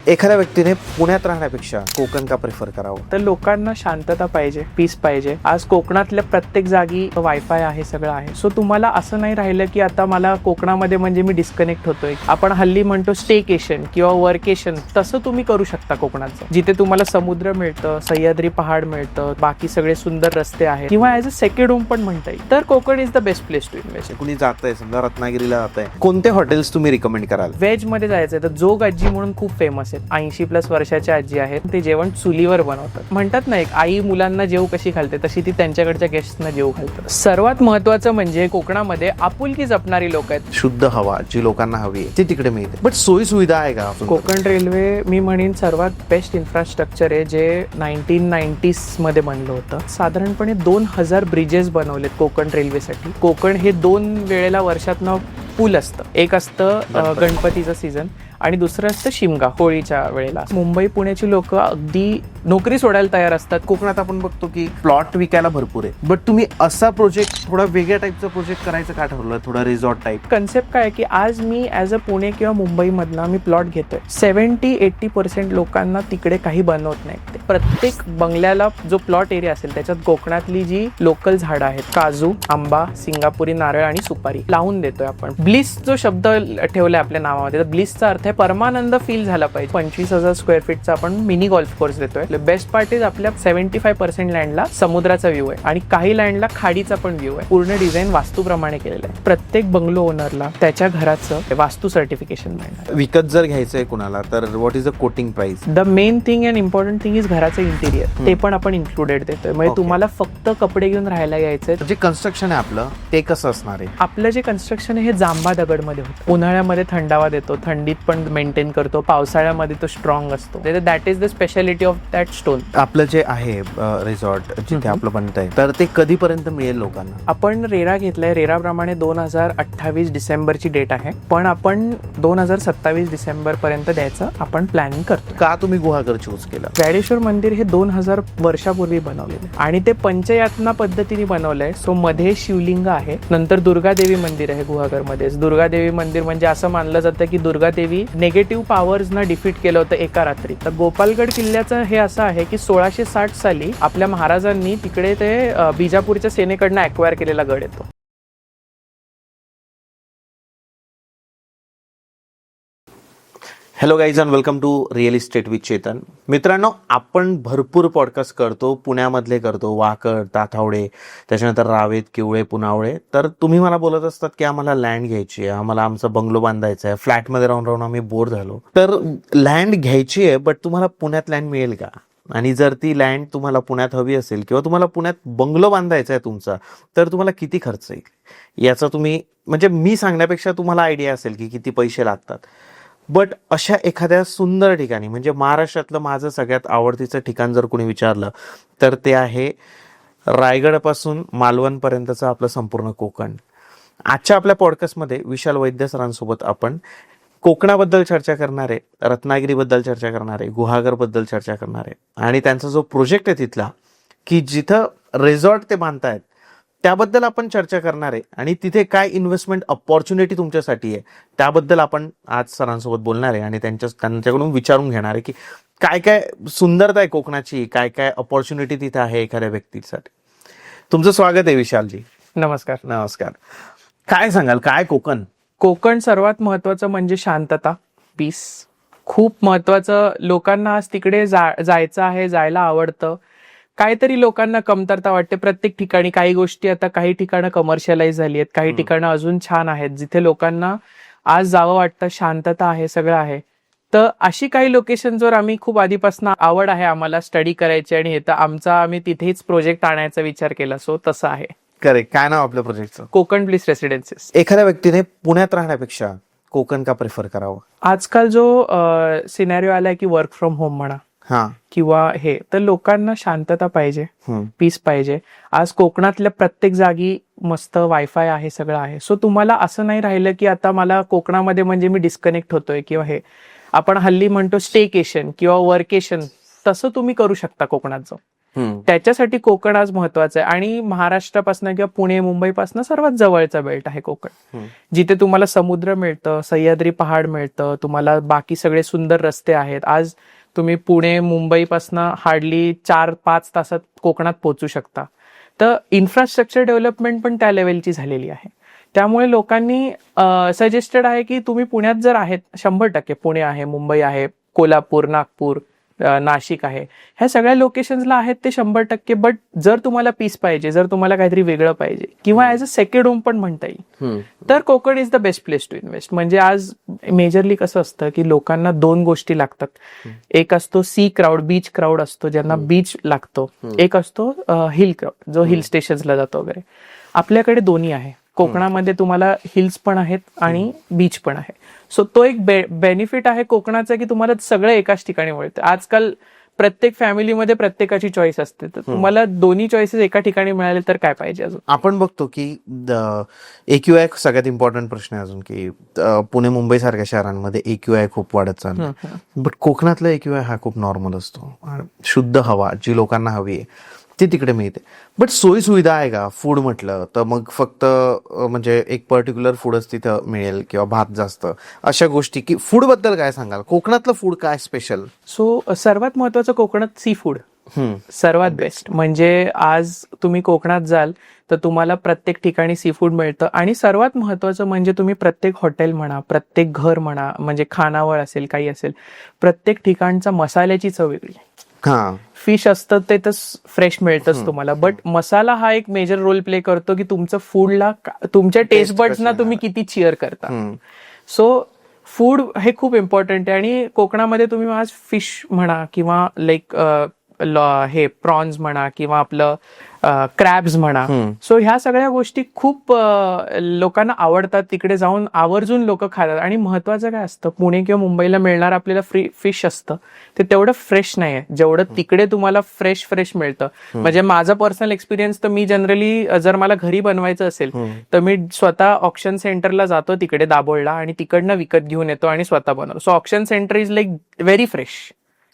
एखाद्या व्यक्तीने पुण्यात राहण्यापेक्षा कोकण का प्रेफर करावं? तर लोकांना शांतता पाहिजे, पीस पाहिजे. आज कोकणातल्या प्रत्येक जागी वायफाय आहे, सगळं आहे. सो तुम्हाला असं नाही राहिलं की आता मला कोकणामध्ये म्हणजे मी डिस्कनेक्ट होतोय. आपण हल्ली म्हणतो स्टेकेशन किंवा वर्केशन, तसं तुम्ही करू शकता कोकणाचं, जिथे तुम्हाला समुद्र मिळतं, सह्याद्री पहाड मिळतं, बाकी सगळे सुंदर रस्ते आहेत, किंवा ॲज अ सेकंड होम पण म्हणता येईल. तर Konkan is the best place to invest. कुणी जातंय, समजा रत्नागिरीला जातंय, कोणते हॉटेल्स तुम्ही रिकमेंड कराल? व्हेज मध्ये जायचंय तर जोग आजी म्हणून खूप फेमस आहेत. 80+ वर्षाच्या आजी आहेत. ते जेवण चुलीवर बनवतात. म्हणतात ना, एक आई मुलांना जेव कशी घालते तशी ती त्यांच्याकडच्या गेस्टना जेव घालतात. सर्वात महत्वाचं म्हणजे कोकणामध्ये आपुलकी जपणारी लोक आहेत. शुद्ध हवा जी लोकांना हवी आहे ती तिकडे मिळते. बट सोयी सुविधा आहे का? कोकण रेल्वे मी म्हणेन सर्वात बेस्ट इन्फ्रास्ट्रक्चर आहे, जे 1990s मध्ये बनलं होतं. साधारणपणे 2000 ब्रिजेस बनवलेत कोकण रेल्वेसाठी. कोकण हे 2 वेळेला वर्षातनं पूल असतं. एक असतं गणपतीचं सीझन आणि दुसरं असतं शिमगा, होळीच्या वेळेला. मुंबई पुण्याची लोक अगदी नोकरी सोडायला तयार असतात. कोकणात आपण बघतो की प्लॉट विकायला भरपूर आहे. बट तुम्ही असा प्रोजेक्ट, थोडा वेगळ्या टाईपचा प्रोजेक्ट करायचं का ठरवलं? थोडा रिसॉर्ट टाईप कन्सेप्ट काय की आज मी ॲज अ पुणे किंवा मुंबई मधला मी प्लॉट घेतोय. 70-80% लोकांना तिकडे काही बनवत नाही. प्रत्येक बंगल्याला जो प्लॉट एरिया असेल त्याच्यात कोकणातली जी लोकल झाडं आहेत, काजू, आंबा, सिंगापुरी नारळ आणि सुपारी लावून देतोय आपण. ब्लिस जो शब्द ठेवलाय आपल्या नावामध्ये, तर ब्लिसचा अर्थ आहे परमानंद फील झाला पाहिजे. 25,000 स्क्वेअर फीटचा आपण मिनी गोल्फ कोर्स देतोय. बेस्ट पार्ट इज आपल्या 75% लँडला समुद्राचा व्ह्यू आहे आणि काही लँडला खाडीचा पण व्ह्यू आहे. पूर्ण डिझाईन वास्तूप्रमाणे केलेलं आहे. प्रत्येक बंगलो ओनरला त्याच्या घराचं वास्तू सर्टिफिकेशन मिळणार. विकत जर घ्यायचंय कुणाला तर what is the quoting price? The main thing and important thing is घराचं इंटिरियर. ते पण आपण इन्क्लुडेड देतोय. म्हणजे तुम्हाला फक्त कपडे घेऊन राहायला यायचंय. जे कन्स्ट्रक्शन आहे आपलं ते कसं असणार आहे? आपलं जे कन्स्ट्रक्शन आहे हे जांबा दगडमध्ये होतं. उन्हाळ्यामध्ये थंडावा देतो, थंडीत पण मेंटेन करतो, पावसाळ्यामध्ये तो स्ट्रॉंग असतो. That is the speciality of that stone. आपलं जे आहे रिसॉर्ट जिथे आपलं बनतंय, तर ते कधीपर्यंत मिळेल लोकांना? आपण रेरा घेतलाय. रेराप्रमाणे 2028 डिसेंबरची डेट आहे, पण आपण 2027 डिसेंबर पर्यंत द्यायचं आपण प्लॅनिंग करतो. का तुम्ही गुहागर चूज केलं? व्याडेश्वर मंदिर हे 2000 वर्षापूर्वी बनवलेलं आणि ते पंचयातना पद्धतीने बनवलंय. सो मध्ये शिवलिंग आहे. नंतर दुर्गादेवी मंदिर आहे गुहागरमध्ये. दुर्गादेवी मंदिर म्हणजे असं मानलं जातं की दुर्गादेवी नेगेटिव्ह पॉवर्सना डिफीट केलं होतं एका रात्री. तर गोपालगड किल्ल्याचं हे असं आहे की 1660 साली आपल्या महाराजांनी तिकडे ते बिजापूरच्या सेनेकडनं ॲक्वायर केलेला गड येतो. Hello guys and welcome to real estate with Chetan. मित्रांनो, आपण भरपूर पॉडकास्ट करतो. पुण्यामधले करतो, वाकड, ताथावडे, त्याच्यानंतर रावेत, किवळे, पुनावळे. तर तुम्ही मला बोलत असतात की आम्हाला लँड घ्यायची आहे, आम्हाला आमचा बंगलो बांधायचा आहे, फ्लॅटमध्ये राहून राहून आम्ही बोर झालो. तर लँड घ्यायची आहे, बट तुम्हाला पुण्यात लँड मिळेल का? आणि जर ती लँड तुम्हाला पुण्यात हवी असेल किंवा तुम्हाला पुण्यात बंगलो बांधायचा आहे तुमचा, तर तुम्हाला किती खर्च येईल याचा तुम्ही, म्हणजे मी सांगण्यापेक्षा तुम्हाला आयडिया असेल की किती पैसे लागतात. बट अशा एखाद्या सुंदर ठिकाणी, म्हणजे महाराष्ट्रातलं माझं सगळ्यात आवडतीचं ठिकाण जर कोणी विचारलं तर ते आहे रायगडपासून मालवणपर्यंतचं आपलं संपूर्ण कोकण. आजच्या आपल्या पॉडकास्टमध्ये विशाल वैद्य सरांसोबत आपण कोकणाबद्दल चर्चा करणार आहे, रत्नागिरीबद्दल चर्चा करणार आहे, गुहागरबद्दल चर्चा करणार आहे आणि त्यांचा जो प्रोजेक्ट आहे तिथला, की जिथं रिसॉर्ट ते बांधतायत त्याबद्दल आपण चर्चा करणार आहे आणि तिथे काय इन्व्हेस्टमेंट अपॉर्च्युनिटी तुमच्यासाठी आहे त्याबद्दल आपण आज सरांसोबत बोलणार आहे आणि त्यांच्याकडून विचारून घेणार आहे की काय काय सुंदरता आहे कोकणाची, काय काय अपॉर्च्युनिटी तिथे आहे एखाद्या व्यक्तीसाठी. तुमचं स्वागत आहे विशालजी. नमस्कार. नमस्कार. काय सांगाल, काय कोकण? कोकण सर्वात महत्वाचं म्हणजे शांतता, पीस. खूप महत्वाचं. लोकांना आज तिकडे जायचं आहे, जायला आवडतं. काहीतरी लोकांना कमतरता वाटते प्रत्येक ठिकाणी. काही गोष्टी आता काही ठिकाणं कमर्शियलाइज झाली आहेत, काही ठिकाणं अजून छान आहेत जिथे लोकांना आज जावं वाटतं, शांतता आहे, सगळं आहे. तर अशी काही लोकेशनवर आम्ही खूप आधीपासून आवड आहे आम्हाला स्टडी करायची आणि हे, तर आम्ही तिथेच प्रोजेक्ट आणायचा विचार केला. सो तसं आहे. करेक्ट. काय नाव आपल्या प्रोजेक्टचं? Konkan bliss Residencies. एखाद्या व्यक्तीने पुण्यात राहण्यापेक्षा कोकण का प्रेफर करावं? आजकाल जो सिनॅरिओ आलाय की वर्क फ्रॉम होम म्हणा किंवा हे, तर लोकांना शांतता पाहिजे, पीस पाहिजे. आज कोकणातल्या प्रत्येक जागी मस्त वायफाय आहे, सगळं आहे. सो तुम्हाला असं नाही राहिलं की आता मला कोकणामध्ये म्हणजे मी डिस्कनेक्ट होतोय किंवा हे. आपण हल्ली म्हणतो स्टेकेशन किंवा वर्केशन, तसं तुम्ही करू शकता कोकणात जाऊन. त्याच्यासाठी कोकण आज महत्वाचं आहे. आणि महाराष्ट्रापासून किंवा पुणे मुंबईपासून सर्वात जवळचा बेल्ट आहे कोकण, जिथे तुम्हाला समुद्र मिळतं, सह्याद्री पहाड मिळतं, तुम्हाला बाकी सगळे सुंदर रस्ते आहेत. आज तुम्ही पुणे मुंबईपासून हार्डली 4-5 तासात कोकणात पोहोचू शकता. तर इन्फ्रास्ट्रक्चर डेव्हलपमेंट पण त्या लेवलची झालेली आहे. त्यामुळे लोकांनी सजेस्टेड आहे की तुम्ही पुण्यात जर आहेत, 100% पुणे आहे, मुंबई आहे, कोल्हापूर, नागपूर, नाशिक आहे, ह्या सगळ्या लोकेशन्सला आहेत ते 100%. बट जर तुम्हाला पीस पाहिजे, जर तुम्हाला काहीतरी वेगळं पाहिजे किंवा ॲज अ सेकंड होम पण म्हणता येईल, तर Konkan is the best place to invest. म्हणजे आज मेजरली कसं असतं की लोकांना 2 गोष्टी लागतात. एक असतो सी क्राऊड, बीच क्राऊड असतो, ज्यांना बीच लागतो. एक असतो हिल क्राऊड, जो हिल स्टेशन्सला जातो वगैरे. आपल्याकडे दोन्ही आहे. कोकणामध्ये तुम्हाला हिल्स पण आहेत आणि बीच पण आहे. सो तो एक बेनिफिट आहे कोकणाचा की तुम्हाला सगळं एकाच ठिकाणी मिळतं. आजकाल प्रत्येक फॅमिलीमध्ये प्रत्येकाची चॉईस असते, तर तुम्हाला दोन्ही चॉईसेस एका ठिकाणी मिळाले तर काय पाहिजे अजून. आपण बघतो की AQI सगळ्यात इम्पॉर्टंट प्रश्न आहे अजून, की पुणे मुंबई सारख्या शहरांमध्ये AQI खूप वाढत चाललं, बट कोकणातला AQI हा खूप नॉर्मल असतो. शुद्ध हवा जी लोकांना हवी आहे ती तिकडे मिळते. बट सोयी सुविधा आहे का? फूड म्हटलं तर मग फक्त म्हणजे एक पर्टिक्युलर फूडच तिथं मिळेल किंवा भात जास्त, अशा गोष्टी. की फूड बद्दल काय सांगाल? कोकणातलं फूड काय स्पेशल? सो सर्वात महत्वाचं कोकणात सी फूड सर्वात बेस्ट. म्हणजे आज तुम्ही कोकणात जाल तर तुम्हाला प्रत्येक ठिकाणी सी फूड मिळतं. आणि सर्वात महत्वाचं म्हणजे तुम्ही प्रत्येक हॉटेल म्हणा, प्रत्येक घर म्हणा, म्हणजे खानावळ असेल, काही असेल, प्रत्येक ठिकाणचा मसाल्याची चव वेगळी. फिश असतं ते तर फ्रेश मिळतंच तुम्हाला, बट मसाला हा एक मेजर रोल प्ले करतो की तुमचं फूडला, तुमच्या टेस्ट बड्सना तुम्ही किती चिअर करता. सो फूड हे खूप इम्पॉर्टंट आहे. आणि कोकणामध्ये तुम्ही आज फिश म्हणा किंवा लाईक हे प्रॉन्स म्हणा किंवा आपलं क्रॅब्स म्हणा, सो ह्या सगळ्या गोष्टी खूप लोकांना आवडतात. तिकडे जाऊन आवर्जून लोक खातात. आणि महत्वाचं काय असतं, पुणे किंवा मुंबईला मिळणार आपल्याला फ्री फिश असतं ते तेवढं फ्रेश नाही आहे जेवढं तिकडे तुम्हाला फ्रेश मिळतं. म्हणजे माझा पर्सनल एक्सपिरियन्स, तर मी जनरली जर मला घरी बनवायचं असेल तर मी स्वतः ऑक्शन सेंटरला जातो तिकडे दाभोळला आणि तिकडनं विकत घेऊन येतो आणि स्वतः बनवतो. So auction centre is like very fresh.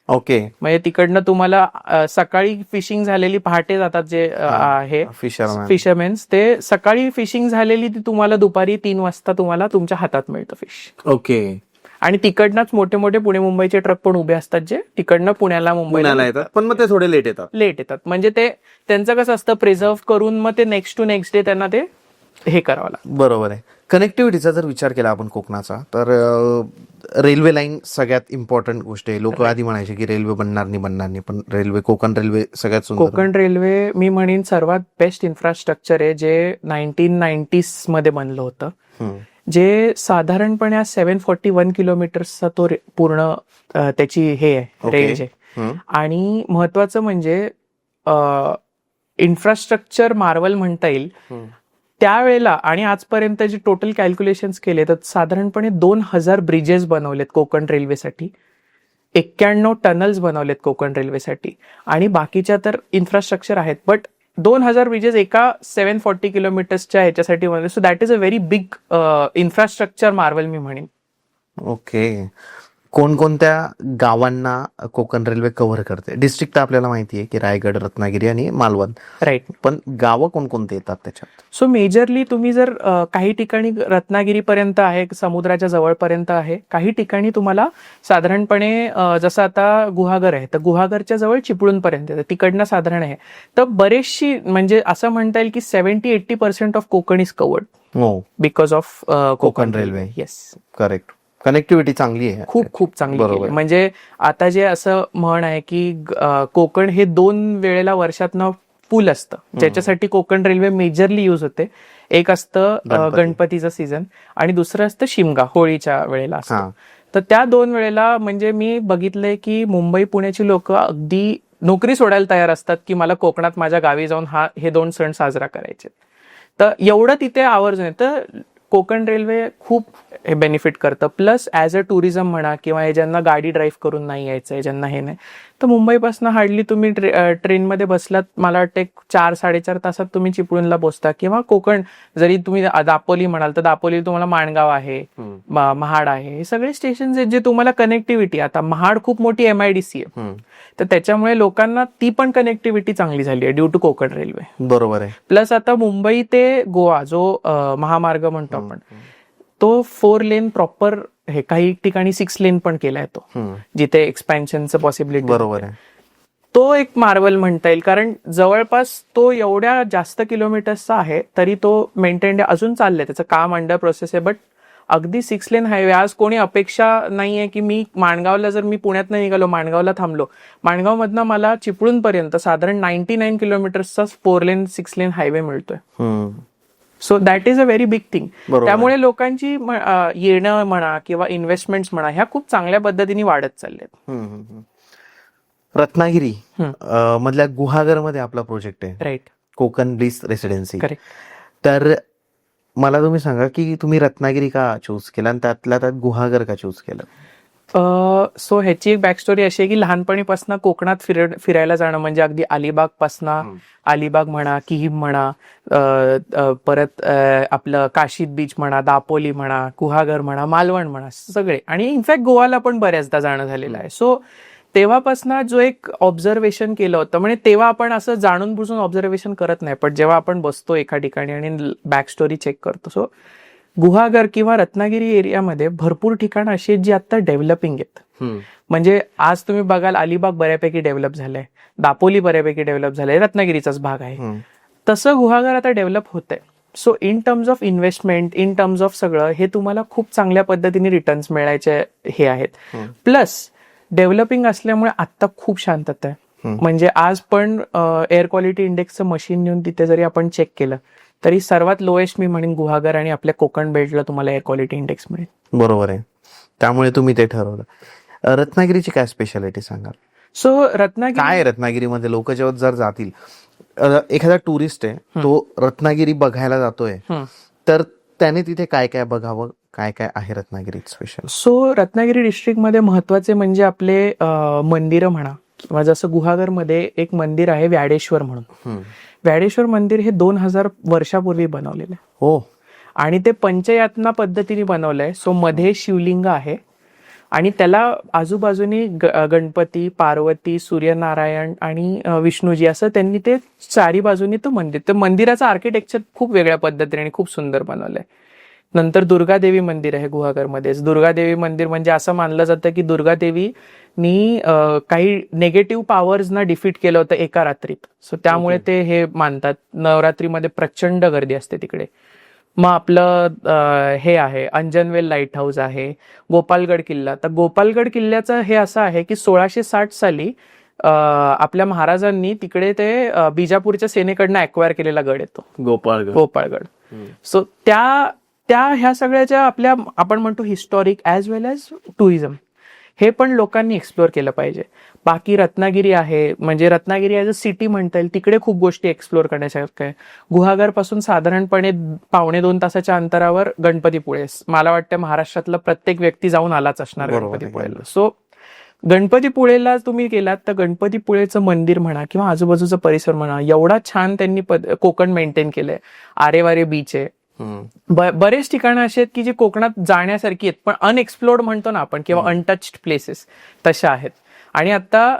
Okay. म्हणजे तिकडनं तुम्हाला सकाळी फिशिंग झालेली, पहाटे जातात जे आहे फिशरमेन्स, ते सकाळी फिशिंग झालेली ती तुम्हाला दुपारी 3 वाजता तुम्हाला तुमच्या हातात मिळतं फिश. ओके. आणि तिकडनंच मोठे मोठे पुणे मुंबईचे ट्रक पण उभे असतात जे तिकडनं पुण्याला मुंबईला येतात, पण मग ते थोडे लेट येतात. म्हणजे ते त्यांचं कसं असतं, प्रिझर्व्ह करून मग ते नेक्स्ट डे त्यांना ते हे करावं लागतं. बरोबर आहे. कनेक्टिव्हिटीचा जर विचार केला आपण कोकणाचा, तर रेल्वे लाईन सगळ्यात इम्पॉर्टंट गोष्ट आहे. लोक आधी म्हणायचे की रेल्वे बनणार नाही, पण रेल्वे, कोकण रेल्वे सगळ्यात सुंदर. कोकण रेल्वे मी म्हणेन सर्वात बेस्ट इन्फ्रास्ट्रक्चर आहे, जे 1990s मध्ये बनलं होतं, जे साधारणपणे 741 किलोमीटर्सचा तो पूर्ण त्याची हे आहे, रेंज आहे. आणि महत्वाचं म्हणजे इन्फ्रास्ट्रक्चर मार्वल म्हणता येईल. त्यावेळेला आणि आजपर्यंत जे टोटल कॅल्क्युलेशन्स केले तर साधारणपणे 2000 ब्रिजेस बनवलेत कोकण रेल्वेसाठी, 91 टनल्स बनवलेत कोकण रेल्वेसाठी, आणि बाकीच्या तर इन्फ्रास्ट्रक्चर आहेत. बट 2000 ब्रिजेस एका 740 किलोमीटर्सच्या ह्याच्यासाठी बनवले. So that is a very big infrastructure marvel मी म्हणेन. ओके. कोणकोणत्या गावांना कोकण रेल्वे कव्हर करते? डिस्ट्रिक्ट आपल्याला माहिती आहे की रायगड, रत्नागिरी आणि मालवण, राईट. पण गावं कोणकोणते येतात त्याच्यात? सो मेजरली तुम्ही जर काही ठिकाणी रत्नागिरीपर्यंत आहे, समुद्राच्या जवळपर्यंत आहे, काही ठिकाणी तुम्हाला साधारणपणे जसं आता गुहागर आहे तर गुहागरच्या जवळ चिपळूणपर्यंत येतं, तिकडनं साधारण आहे. तर बरेचशी, म्हणजे असं म्हणता येईल की 70-80% of Konkan is covered because of Konkan railway. Yes, correct. Connectivity चांगली आहे, खूप चांगली आहे. म्हणजे आता जे असं म्हण आहे की कोकण हे 2 वेळेला वर्षातनं पूल असतं, ज्याच्यासाठी कोकण रेल्वे मेजरली यूज होते. एक असतं गणपतीचं सीझन आणि दुसरं असतं शिमगा, होळीच्या वेळेला असतं. तर त्या 2 वेळेला म्हणजे मी बघितलंय की मुंबई पुण्याची लोक अगदी नोकरी सोडायला तयार असतात की मला कोकणात माझ्या गावी जाऊन हे 2 सण साजरा करायचे. तर एवढं तिथे आवर्जून येतं. कोकण रेल्वे खूप हे बेनिफिट करतं. प्लस ॲज अ टुरिझम म्हणा किंवा हे ज्यांना गाडी ड्राईव्ह करून नाही यायचंय, ज्यांना हे नाही, तर मुंबईपासून हार्डली तुम्ही ट्रेनमध्ये बसलात, मला वाटतं 4-4.5 तासात तुम्ही चिपळूणला पोहोचता. किंवा कोकण जरी तुम्ही दापोली म्हणाल तर दापोली तुम्हाला माणगाव आहे, महाड आहे, हे सगळे स्टेशन आहेत जे तुम्हाला कनेक्टिव्हिटी. आता महाड खूप मोठी MIDC आहे, तर त्याच्यामुळे लोकांना ती पण कनेक्टिव्हिटी चांगली झाली आहे ड्यू टू कोकण रेल्वे. बरोबर आहे. प्लस आता मुंबई ते गोवा जो महामार्ग म्हणतो आपण, तो 4 लेन प्रॉपर हे, काही ठिकाणी 6 लेन पण केलाय तो, जिथे एक्सपॅन्शनचं पॉसिबिलिटी. बरोबर आहे. तो एक मार्वल म्हणता येईल, कारण जवळपास तो एवढ्या जास्त किलोमीटर्सचा आहे तरी तो मेंटेन अजून चाललंय, त्याचं काम अंडर प्रोसेस आहे. बट अगदी 6 लेन हायवे, आज कोणी अपेक्षा नाहीये की मी माणगावला, जर मी पुण्यातनं निघालो, माणगावला थांबलो, माणगावमधनं मला चिपळूणपर्यंत साधारण 99 किलोमीटर्सचा 4 लेन 6 लेन हायवे मिळतोय. So that is a very big thing. त्यामुळे लोकांची येणं म्हणा किंवा इन्व्हेस्टमेंट्स म्हणा, ह्या खूप चांगल्या पद्धतीने वाढत चालल्यात. रत्नागिरी मधल्या गुहागर मध्ये आपला प्रोजेक्ट आहे, right, Konkan bliss residency. Correct. तर मला तुम्ही सांगा की तुम्ही रत्नागिरी का चूज केलं आणि त्यातल्या त्यात गुहागर का चूज केलं? सो ह्याची एक बॅक स्टोरी अशी आहे की लहानपणीपासून कोकणात फिरायला जाणं म्हणजे अगदी अलिबाग पासनं, अलिबाग म्हणा, किहीम म्हणा, परत आपलं काशीद बीच म्हणा, दापोली म्हणा, गुहागर म्हणा, मालवण म्हणा, सगळे, आणि इनफॅक्ट गोवाला पण बऱ्याचदा जाणं झालेलं आहे. सो तेव्हापासून जो एक ऑब्झर्वेशन केलं होतं, म्हणजे तेव्हा आपण असं जाणून बुजून ऑब्झर्वेशन करत नाही, पण जेव्हा आपण बसतो एका ठिकाणी आणि बॅक स्टोरी चेक करतो, सो गुहागर किंवा रत्नागिरी एरियामध्ये भरपूर ठिकाणं अशी आहेत जी आता डेव्हलपिंग आहेत. म्हणजे आज तुम्ही बघाल अलिबाग बऱ्यापैकी डेव्हलप झालंय, दापोली बऱ्यापैकी डेव्हलप झालंय, रत्नागिरीचाच भाग आहे. तसं गुहागर आता डेव्हलप होतंय. So in terms of investment, in terms of सगळं हे तुम्हाला खूप चांगल्या पद्धतीने रिटर्न्स मिळायचे हे आहेत. प्लस डेव्हलपिंग असल्यामुळे आता खूप शांतता आहे. म्हणजे आज पण एअर क्वालिटी इंडेक्सचं मशीन नेऊन तिथे जरी आपण चेक केलं तरी सर्वात लोएस्ट मी म्हणेन गुहागर आणि आपल्या कोकण बेल्टला तुम्हाला एअर क्वालिटी इंडेक्स मिळेल. बरोबर आहे, त्यामुळे तुम्ही ते ठरवलं. रत्नागिरीची काय स्पेशालिटी सांगाल? सो रत्नागिरी काय रत्नागिरीमध्ये लोक जेव्हा जर जातील, एखादा टुरिस्ट आहे तो रत्नागिरी बघायला जातोय, तर त्याने तिथे काय काय बघावं, काय काय आहे रत्नागिरीत स्पेशल? सो रत्नागिरी डिस्ट्रिक्टमध्ये महत्वाचे म्हणजे आपले मंदिरं म्हणा, किंवा जसं गुहागरमध्ये एक मंदिर आहे व्याडेश्वर म्हणून. व्याडेश्वर मंदिर हे 2000 वर्षापूर्वी बनवलेलं आहे. हो, आणि ते पंचयातना पद्धतीने बनवलंय. सो मध्ये शिवलिंग आहे आणि त्याला आजूबाजूनी गणपती, पार्वती, सूर्यनारायण आणि विष्णूजी असं त्यांनी ते चारी बाजूनी तो मंदिर, तर मंदिराचं आर्किटेक्चर खूप वेगळ्या पद्धतीने आणि खूप सुंदर बनवलंय. नंतर दुर्गादेवी मंदिर आहे गुहागरमध्येच. दुर्गादेवी मंदिर म्हणजे असं मानलं जातं की दुर्गादेवीनी काही निगेटिव्ह पॉवर्सना डिफीट केलं होतं एका रात्रीत. सो त्यामुळे ते हे मानतात. नवरात्रीमध्ये प्रचंड गर्दी असते तिकडे. मग आपलं हे आहे अंजनवेल लाईट हाऊस आहे, गोपालगड किल्ला. तर गोपालगड किल्ल्याचं हे असं आहे की 1660 साली आपल्या महाराजांनी तिकडे ते बिजापूरच्या सेनेकडनं अक्वायर केलेला गड येतो गोपाळगड. सो त्या ह्या सगळ्याच्या आपल्या आपण म्हणतो हिस्टॉरिक ऍज वेल एज टुरिझम हे पण लोकांनी एक्सप्लोअर केलं पाहिजे. बाकी रत्नागिरी आहे, म्हणजे रत्नागिरी ऍज अ सिटी म्हणता येईल, तिकडे खूप गोष्टी एक्सप्लोअर करण्यासारखं आहे. गुहागर पासून साधारणपणे 1.5-2 तासाच्या अंतरावर गणपतीपुळे. मला वाटतं महाराष्ट्रातला प्रत्येक व्यक्ती जाऊन आलाच असणार गणपतीपुळेला. सो गणपतीपुळेला तुम्ही गेलात तर गणपतीपुळेचं मंदिर म्हणा किंवा आजूबाजूचा परिसर म्हणा, एवढा छान त्यांनी कोकण मेंटेन केलंय. आरेवारे बीच आहे, बरेच ठिकाणं अशी आहेत की जे कोकणात जाण्यासारखी आहेत पण अनएक्सप्लोर्ड म्हणतो ना आपण, किंवा अनटच्ड प्लेसेस तशा आहेत. आणि आता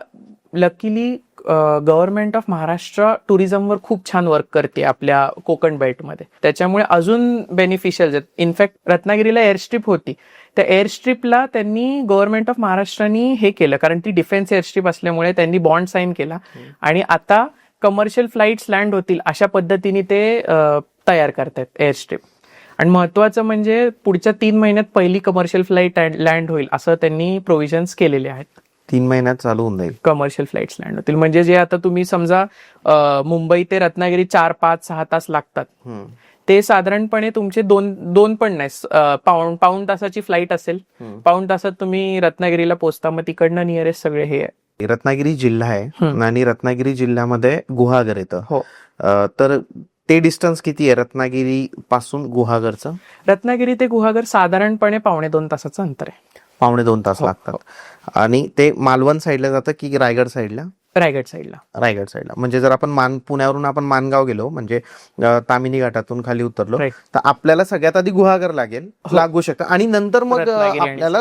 लकीली गव्हर्नमेंट ऑफ महाराष्ट्र टुरिझमवर खूप छान वर्क करते आपल्या कोकण बेल्टमध्ये, त्याच्यामुळे अजून बेनिफिशियल आहेत. इनफॅक्ट रत्नागिरीला एअरस्ट्रीप होती, त्या एअरस्ट्रीपला त्यांनी गव्हर्नमेंट ऑफ महाराष्ट्राने हे केलं, कारण ती डिफेन्स एअरस्ट्रीप असल्यामुळे त्यांनी बॉन्ड साईन केला आणि आता कमर्शियल फ्लाईट्स लँड होतील अशा पद्धतीने ते तयार करतात एअरस्ट्रीप. आणि महत्वाचं म्हणजे पुढच्या 3 महिन्यात पहिली कमर्शियल फ्लाईट लँड होईल असं त्यांनी प्रोव्हिजन्स केलेले आहेत. 3 महिन्यात चालू होऊन जाईल कमर्शियल फ्लाईट्स लँड होतील. म्हणजे जे आता तुम्ही समजा मुंबई ते रत्नागिरी 4, 5, 6 तास लागतात, ते साधारणपणे तुमचे दोन पण नाही, पाऊण तासाची फ्लाईट असेल, पाऊण तासात तुम्ही रत्नागिरीला पोहोचता. मग तिकडनं नियरेस्ट सगळे हे आहे. रत्नागिरी जिल्हा आहे आणि रत्नागिरी जिल्ह्यामध्ये गुहागर येतं. हो, तर ते डिस्टन्स किती आहे रत्नागिरी पासून गुहागरचं? रत्नागिरी ते गुहागर साधारणपणे 1.5-2 तासाचं अंतर आहे. 1.5-2 तास लागतात. आणि ते मालवण साईडला जातं की रायगड साईडला? रायगड साईडला. रायगड साईडला. म्हणजे जर आपण पुण्यावरून आपण माणगाव गेलो, म्हणजे तामिनी घाटातून खाली उतरलो, Right. तर आपल्याला सगळ्यात आधी गुहागर लागू शकतं आणि नंतर मग रत्नागिरी आणि आपल्याला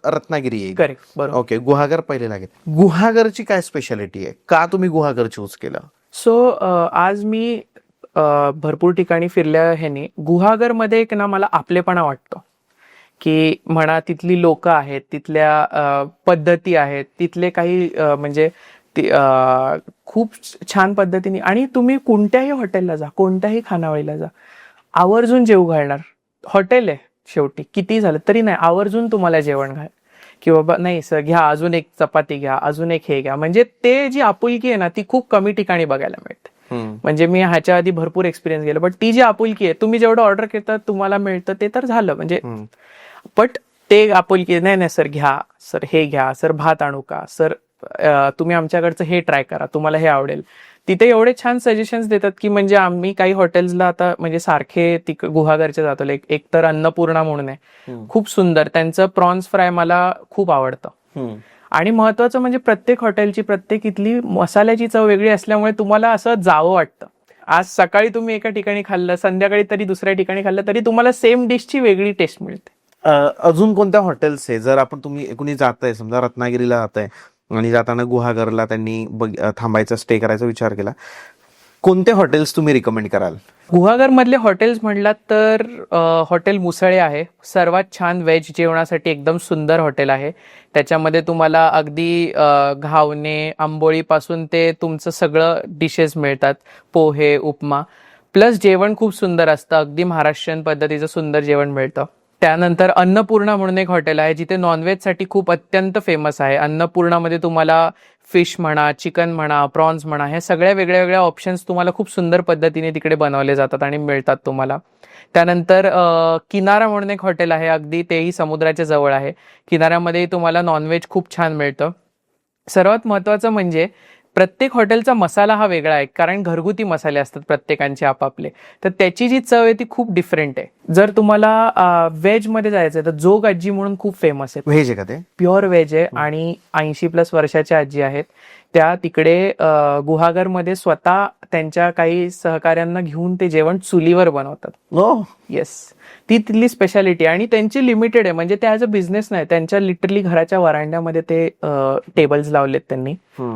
रत्नागिरी येईल. करेक्ट, बरोबर. ओके, गुहागर पहिले लागेल. गुहागरची काय स्पेशालिटी आहे, का तुम्ही गुहागर चूज केलं? सो आज मी भरपूर ठिकाणी फिरल्या ह्याने गुहागरमध्ये एक ना मला आपलेपणा वाटतो, की म्हणा तिथली लोक आहेत, तिथल्या पद्धती आहेत, तिथले काही म्हणजे खूप छान पद्धतीने, आणि तुम्ही कोणत्याही हॉटेलला जा, कोणत्याही खानावळीला जा, आवर्जून जेवू घालणार. हॉटेल आहे शेवटी, किती झालं तरी नाही, आवर्जून तुम्हाला जेवण घाल, की बाबा नाही सर घ्या, अजून एक चपाती घ्या, अजून एक हे घ्या. म्हणजे ते जी आपुलकी आहे ना ती खूप कमी ठिकाणी बघायला मिळते. म्हणजे मी ह्याच्या आधी भरपूर एक्सपिरियन्स केला, बट ती जी आपुलकी आहे, तुम्ही जेवढं ऑर्डर करता तुम्हाला मिळतं ते तर झालं म्हणजे, बट ते आपुलकी नाही नाही सर घ्या, सर हे घ्या, सर भात आणू का, सर तुम्ही आमच्याकडचं हे ट्राय करा, तुम्हाला हे आवडेल. तिथे एवढे छान सजेशन्स देतात की म्हणजे आम्ही काही हॉटेल्सला आता म्हणजे सारखे गुहागरचे जातो. एक तर अन्नपूर्णा म्हणून आहे, खूप सुंदर, त्यांचं प्रॉन्स फ्राय मला खूप आवडतं. आणि महत्वाचं म्हणजे प्रत्येक हॉटेलची, प्रत्येक इथली मसाल्याची चव वेगळी असल्यामुळे तुम्हाला असं जावं वाटतं. आज सकाळी तुम्ही एका ठिकाणी खाल्लं, संध्याकाळी तरी दुसऱ्या ठिकाणी खाल्लं, तरी तुम्हाला सेम डिशची वेगळी टेस्ट मिळते. अजून कोणत्या हॉटेल्स आहे, जर आपण तुम्ही कुणी जाताय, समजा रत्नागिरीला जाताय आणि जाताना गुहागरला त्यांनी थांबायचा, स्टे करायचा विचार केला, कोणते हॉटेल्स तुम्ही रिकमेंड कराल? गुहागर मधले हॉटेल्स म्हणलात तर हॉटेल मुसळे आहे, सर्वात छान व्हेज जेवणासाठी एकदम सुंदर हॉटेल आहे. त्याच्यामध्ये तुम्हाला अगदी घावणे, आंबोळीपासून ते तुमचं सगळं डिशेस मिळतात, पोहे, उपमा, प्लस जेवण खूप सुंदर असतं, अगदी महाराष्ट्रीयन पद्धतीचं सुंदर जेवण मिळतं. त्यानंतर अन्नपूर्णा म्हणून एक हॉटेल आहे जिथे नॉनव्हेजसाठी खूप अत्यंत फेमस आहे. अन्नपूर्णामध्ये तुम्हाला फिश म्हणा, चिकन म्हणा, प्रॉन्स म्हणा, हे सगळ्या वेगळ्या वेगळ्या ऑप्शन्स तुम्हाला खूप सुंदर पद्धतीने तिकडे बनवले जातात आणि मिळतात तुम्हाला. त्यानंतर किनारा म्हणून एक हॉटेल आहे, अगदी तेही समुद्राच्या जवळ आहे. किनाऱ्यामध्ये तुम्हाला नॉनव्हेज खूप छान मिळतं. सर्वात महत्त्वाचं म्हणजे प्रत्येक हॉटेलचा मसाला हा वेगळा आहे, कारण घरगुती मसाले असतात प्रत्येकांचे आपापले, तर त्याची जी चव आहे ती खूप डिफरंट आहे. जर तुम्हाला व्हेज मध्ये जायचं आहे तर जोग आजी म्हणून खूप फेमस आहे. व्हेज आहे का ते? प्युअर व्हेज आहे आणि 80+ वर्षाच्या आजी आहेत त्या. तिकडे गुहागरमध्ये स्वतः त्यांच्या काही सहकाऱ्यांना घेऊन ते जेवण चुलीवर बनवतात. येस, ती तिथली स्पेशालिटी, आणि त्यांची लिमिटेड आहे, म्हणजे ते ॲज अ बिझनेस नाही, त्यांच्या लिटरली घराच्या वरांड्यामध्ये ते टेबल्स लावलेत त्यांनी,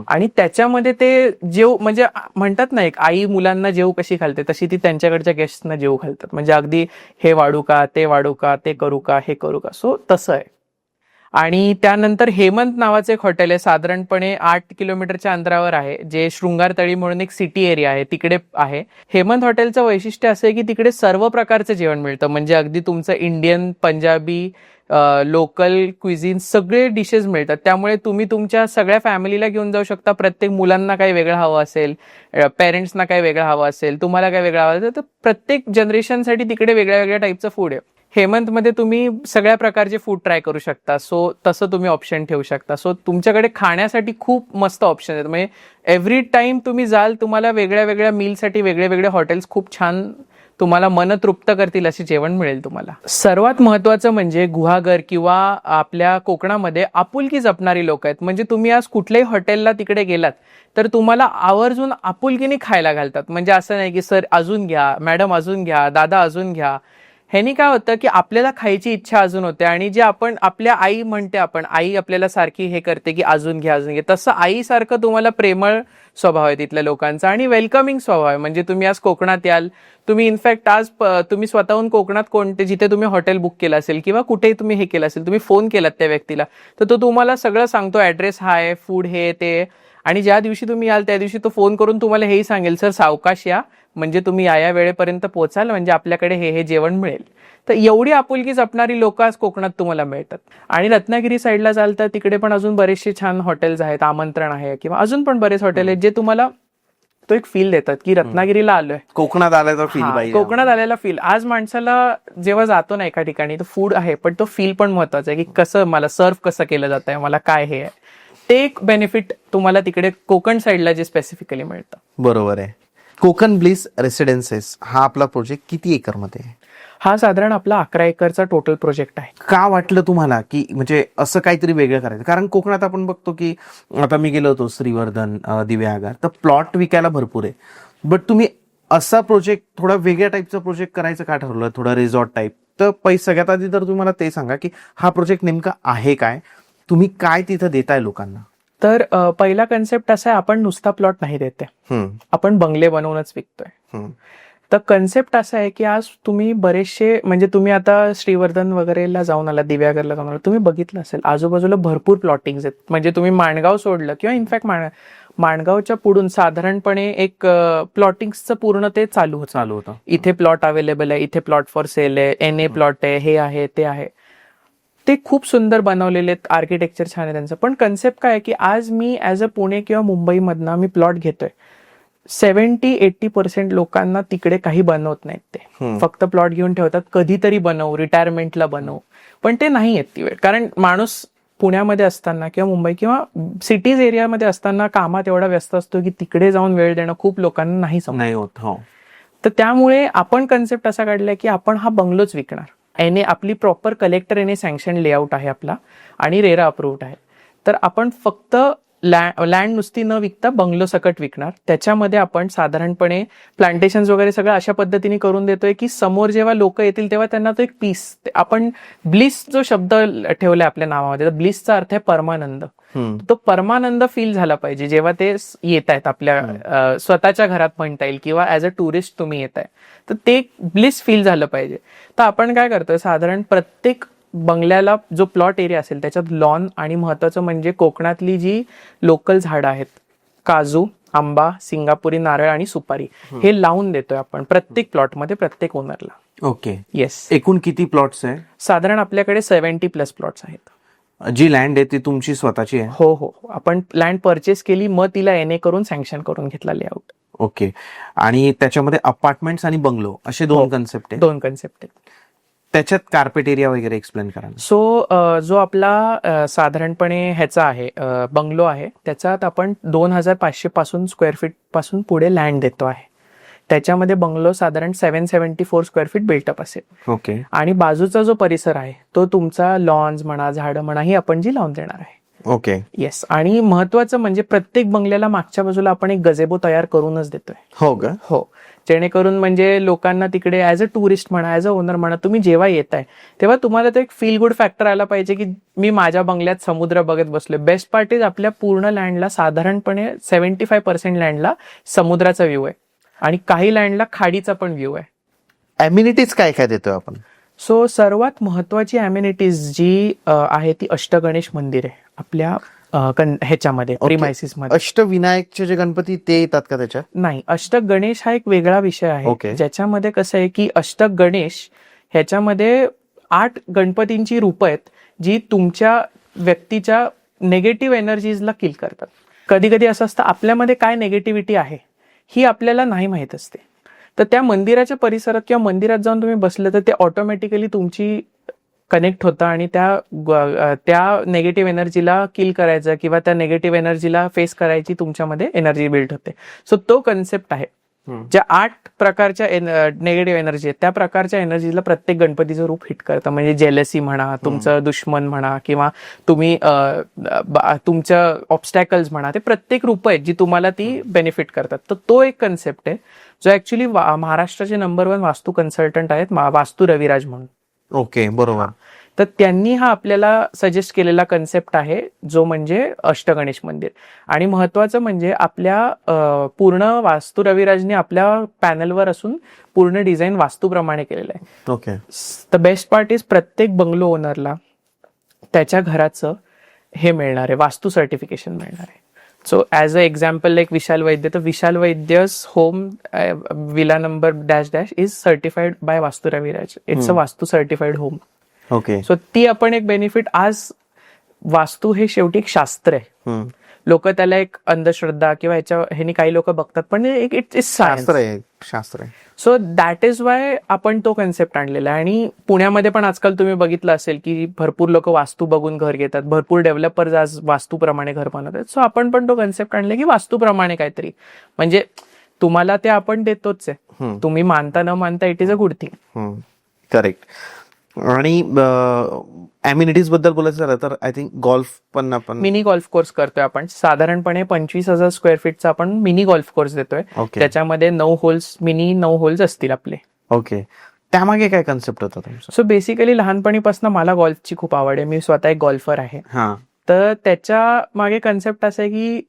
आणि त्याच्यामध्ये ते जेव, म्हणजे म्हणतात ना एक आई मुलांना जेव कशी घालते तशी ती त्यांच्याकडच्या गेस्टना जेव घालतात. म्हणजे अगदी हे वाढू का, ते वाढू का, ते करू का, हे करू का, सो तसं आहे. आणि त्यानंतर हेमंत नावाचं एक हॉटेल आहे, साधारणपणे 8 किलोमीटरच्या अंतरावर आहे, जे शृंगारतळी म्हणून एक सिटी एरिया आहे तिकडे आहे. हेमंत हॉटेलचं वैशिष्ट्य असं आहे की तिकडे सर्व प्रकारचं जेवण मिळतं, म्हणजे अगदी तुमचं इंडियन, पंजाबी, लोकल क्विझिन सगळे डिशेस मिळतात. त्यामुळे तुम्ही तुमच्या सगळ्या फॅमिलीला घेऊन जाऊ शकता. प्रत्येक मुलांना काही वेगळं हवं असेल, पेरेंट्सना काही वेगळं हवं असेल, तुम्हाला काही वेगळं हवं असेल, तर प्रत्येक जनरेशनसाठी तिकडे वेगळ्या वेगळ्या टाईपचं फूड आहे. हेमंतमध्ये तुम्ही सगळ्या प्रकारचे फूड ट्राय करू शकता, सो तसं तुम्ही ऑप्शन ठेवू शकता. सो तुमच्याकडे खाण्यासाठी खूप मस्त ऑप्शन आहेत, म्हणजे एव्हरी टाइम तुम्ही जाल तुम्हाला वेगळ्या वेगळ्या मीलसाठी वेगळे वेगळे हॉटेल्स खूप छान तुम्हाला मन तृप्त करतील असे जेवण मिळेल तुम्हाला. सर्वात महत्वाचं म्हणजे गुहागर किंवा आपल्या कोकणामध्ये आपुलकी जपणारी लोक आहेत. म्हणजे तुम्ही आज कुठल्याही हॉटेलला तिकडे गेलात तर तुम्हाला आवर्जून आपुलकीने खायला घालतात. म्हणजे असं नाही की सर अजून घ्या, मॅडम अजून घ्या, दादा अजून घ्या. ह्यानी काय होतं की आपल्याला खायची इच्छा अजून होते, आणि जे आपण आपल्या आई म्हणते, आपण आई आपल्याला सारखी हे करते की अजून घ्या अजून घ्या, तसं आईसारखं तुम्हाला प्रेमळ स्वभाव आहे तिथल्या लोकांचा आणि वेलकमिंग स्वभाव आहे. म्हणजे तुम्ही आज कोकणात याल, तुम्ही इनफॅक्ट आज तुम्ही स्वतःहून कोकणात कोणते जिथे तुम्ही हॉटेल बुक केलं असेल किंवा कुठेही तुम्ही हे केलं असेल, तुम्ही फोन केलात त्या व्यक्तीला तर तो तुम्हाला सगळं सांगतो, ॲड्रेस हा आहे, फूड हे ते, आणि ज्या दिवशी तुम्ही याल त्या दिवशी तो फोन करून तुम्हाला हेही सांगेल सर सावकाश या, म्हणजे तुम्ही या वेळेपर्यंत पोहोचाल, म्हणजे आपल्याकडे हे जेवण मिळेल. तर एवढी आपुलकी जपणारी लोक आज कोकणात तुम्हाला मिळतात. आणि रत्नागिरी साईडला जाल तर तिकडे पण अजून बरेचसे छान हॉटेल्स आहेत, आमंत्रण आहे किंवा अजून पण बरेच हॉटेल आहेत जे तुम्हाला तो एक फील देतात की रत्नागिरीला आलोय, कोकणात आल्याचा फील पाहिजे, कोकणात आलेला फील. आज माणसाला जेव्हा जातो ना एका ठिकाणी तर फूड आहे, पण तो फील पण महत्वाचा आहे की कसं मला सर्व कसं केलं जात आहे, मला काय हे आहे, ते एक बेनिफिट तुम्हाला तिकडे कोकण साईडला जे स्पेसिफिकली मिळतं. बरोबर आहे. कोकण ब्लिस रेसिडेन्सेस हा आपला प्रोजेक्ट किती एकरमध्ये आहे? हा साधारण आपला 11 एकरचा टोटल प्रोजेक्ट आहे. का वाटलं तुम्हाला की म्हणजे असं काहीतरी वेगळं करायचं? कारण कोकणात आपण बघतो की आता मी गेलो होतो श्रीवर्धन, दिव्यागार, तर प्लॉट विकायला भरपूर आहे. बट तुम्ही असा प्रोजेक्ट, थोडा वेगळ्या टाईपचा प्रोजेक्ट करायचं का ठरवलं, थोडा रिसॉर्ट टाईप? तर सगळ्यात आधी तर तुम्हाला ते सांगा की हा प्रोजेक्ट नेमका आहे काय, तुम्ही काय तिथं देताय लोकांना? तर पहिला कन्सेप्ट असा आहे, आपण नुसता प्लॉट नाही देते, आपण बंगले बनवूनच विकतोय. तर कन्सेप्ट असा आहे की आज तुम्ही बरेचसे, म्हणजे तुम्ही आता श्रीवर्धन वगैरेला जाऊन आला, दिव्यागरला जाऊन आला, तुम्ही बघितलं असेल आजूबाजूला भरपूर प्लॉटिंग्स आहेत. म्हणजे तुम्ही माणगाव सोडलं किंवा इनफॅक्ट माणगावच्या पुढून साधारणपणे एक प्लॉटिंगचं पूर्ण ते चालू होतं. इथे प्लॉट अवेलेबल आहे, इथे प्लॉट फॉर सेल आहे, NA प्लॉट आहे, हे आहे, ते आहे. ते खूप सुंदर बनवलेले आहेत, आर्किटेक्चर छान आहे त्यांचं. पण कन्सेप्ट काय आहे की आज मी ऍज अ पुणे किंवा मुंबईमधनं मी प्लॉट घेतोय, 70-80% लोकांना तिकडे काही बनवत नाहीत. ते फक्त प्लॉट घेऊन ठेवतात, कधीतरी बनवू, रिटायरमेंटला बनवू, पण ते नाही येत ती वेळ. कारण माणूस पुण्यामध्ये असताना किंवा मुंबई किंवा सिटीज एरियामध्ये असताना कामात एवढा व्यस्त असतो की तिकडे जाऊन वेळ देणं खूप लोकांना नाही होत. हो. तर त्यामुळे आपण कन्सेप्ट असा काढलाय की आपण हा बंगलोच विकणार. आपली प्रॉपर कलेक्टर सँक्शन लेआउट आहे आपला आणि रेरा अप्रूव्ड आहे. तर आपण फक्त लँड नुसती न विकता बंगलो सकट विकणार. त्याच्यामध्ये आपण साधारणपणे प्लांटेशन वगैरे सगळं अशा पद्धतीने करून देतोय की समोर जेव्हा लोक येतील तेव्हा त्यांना तो एक पीस, आपण ब्लिस जो शब्द ठेवलाय आपल्या नावामध्ये, तर ब्लिसचा अर्थ आहे परमानंद. तो परमानंद फील झाला पाहिजे जेव्हा ते येत आहेत आपल्या स्वतःच्या घरात म्हणता येईल, किंवा ऍज अ टुरिस्ट तुम्ही येत आहे तर ते ब्लिस फील झालं पाहिजे. तर आपण काय करतोय, साधारण प्रत्येक बंगल्याला जो प्लॉट एरिया असेल त्याच्यात लॉन, आणि महत्वाचं म्हणजे कोकणातली जी लोकल झाडं आहेत, काजू, आंबा, सिंगापुरी नारळ आणि सुपारी, हे लावून देतोय आपण प्रत्येक प्लॉटमध्ये, प्रत्येक ओनरला. ओके. येस. एकूण किती प्लॉट्स आहे? साधारण आपल्याकडे 70+ प्लॉट्स आहेत. जी लँड आहे ती तुमची स्वतःची आहे? हो हो, आपण लँड परचेस केली, मग तिला NA करून सँक्शन करून घेतला लेआउट. ओके. आणि त्याच्यामध्ये अपार्टमेंट्स आणि बंगलो असे दोन कन्सेप्ट आहेत? दोन कन्सेप्ट आहेत. त्याच्यात कार्पेट एरिया वगैरे एक्सप्लेन करा. सो जो आपला साधारणपणे ह्याचा आहे बंगलो आहे, त्याच्यात आपण 2500 पासून स्क्वेअर फीट पासून पुढे लँड देतो आहे. त्याच्यामध्ये बंगलो साधारण 774 स्क्वेअर फीट बिल्टअप असेल. ओके. आणि बाजूचा जो परिसर आहे तो तुमचा लॉन्स म्हणा, झाडं म्हणा, ही आपण जी लावून देणार आहे. ओके. येस. आणि महत्वाचं म्हणजे प्रत्येक बंगल्याला मागच्या बाजूला आपण एक गजेबो तयार करूनच देतोय. हो का? हो. जेणेकरून म्हणजे लोकांना तिकडे ऍज अ टुरिस्ट म्हणा, ऍज अ ओनर म्हणा, तुम्ही जेव्हा येताय तेव्हा तुम्हाला तो एक फील गुड फॅक्टर आला पाहिजे की मी माझ्या बंगल्यात समुद्र बघत बसलोय. बेस्ट पार्ट इज आपल्या पूर्ण लँडला साधारणपणे 75% लँडला समुद्राचा व्ह्यू आहे आणि काही लँडला खाडीचा पण व्ह्यू आहे. अम्युनिटीज काय काय देतोय आपण? सो सर्वात महत्वाची अम्युनिटीज जी आहे ती अष्टगणेश मंदिर आहे आपल्या ह्याच्यामध्ये, प्रिमायसिस मध्ये. अष्टविनायकचे जे गणपती ते येतात का त्याच्यात? नाही, अष्टक गणेश हा एक वेगळा विषय आहे, ज्याच्यामध्ये कसं आहे की अष्टक गणेश ह्याच्यामध्ये 8 गणपतींची रूप आहेत जी तुमच्या व्यक्तीच्या नेगेटिव्ह एनर्जीजला किल करतात. कधी कधी असं असतं आपल्यामध्ये काय नेगेटिव्हिटी आहे ही आपल्याला नाही माहित असते, तर त्या मंदिराच्या परिसरात किंवा मंदिरात जाऊन तुम्ही बसलं तर ते ऑटोमॅटिकली तुमची कनेक्ट होतं आणि त्या नेगेटिव्ह एनर्जीला किल करायचं किंवा त्या नेगेटिव्ह एनर्जीला फेस करायची तुमच्यामध्ये एनर्जी बिल्ड होते. सो तो कन्सेप्ट आहे. ज्या 8 प्रकारच्या नेगेटिव्ह एनर्जी आहेत त्या प्रकारच्या एनर्जीला प्रत्येक गणपतीचं रूप हिट करतं. म्हणजे जेलसी म्हणा, तुमचं दुश्मन म्हणा, किंवा तुम्ही तुमच्या ऑब्स्टॅकल्स म्हणा, ते प्रत्येक रूप आहेत जी तुम्हाला ती बेनिफिट करतात. तर तो एक कन्सेप्ट आहे जो ऍक्च्युली महाराष्ट्राचे नंबर 1 वास्तू कन्सल्टंट आहेत, वास्तू रविराज म्हणून. ओके, बरोबर. तर त्यांनी हा आपल्याला सजेस्ट केलेला कन्सेप्ट आहे जो म्हणजे अष्टगणेश मंदिर. आणि महत्वाचं म्हणजे आपल्या पूर्ण वास्तू रविराजने आपल्या पॅनलवर असून पूर्ण डिझाईन वास्तूप्रमाणे केलेलं आहे. Okay. The best part is प्रत्येक बंगलो ओनरला त्याच्या घराचं हे मिळणार आहे, वास्तू सर्टिफिकेशन मिळणार आहे. So as a example like Vishal Vaidya, तर Vishal Vaidya's home villa number dash dash is certified by Vastu Raviraj. It's a वास्तू सर्टिफाईड होम. ओके. सो ती आपण एक बेनिफिट, आज वास्तू हे शेवटी एक शास्त्र आहे. लोक त्याला एक अंधश्रद्धा किंवा ह्यानी काही लोक बघतात, पण एक इट्स शास्त्र आहे. सो दॅट इज वाय आपण तो कन्सेप्ट आणलेला आहे. आणि पुण्यामध्ये पण आजकाल तुम्ही बघितलं असेल की भरपूर लोक वास्तू बघून घर घेतात, भरपूर डेव्हलपर्स आज वास्तूप्रमाणे घर बनवतात. सो आपण पण तो कन्सेप्ट आणले की वास्तूप्रमाणे काहीतरी, म्हणजे तुम्हाला ते आपण देतोच आहे. हम्म. तुम्ही मानता न मानता it is a good thing. Correct. आणि अम्युनिटीज बद्दल बोलायचं झालं तर आय थिंक गोल्फ पण आपण मिनी गोल्फ कोर्स करतोय आपण. साधारणपणे 25,000 स्क्वेअर फीटचा आपण मिनी गोल्फ कोर्स देतोय. ओके. त्याच्यामध्ये 9 होल्स, मिनी 9 होल्स असतील आपले. ओके. त्यामागे काय कन्सेप्ट होता तुमचा? सो बेसिकली लहानपणीपासून मला गोल्फची खूप आवड आहे. मी स्वतः एक गोल्फर आहे. हा. तर त्याच्या मागे कन्सेप्ट असं आहे की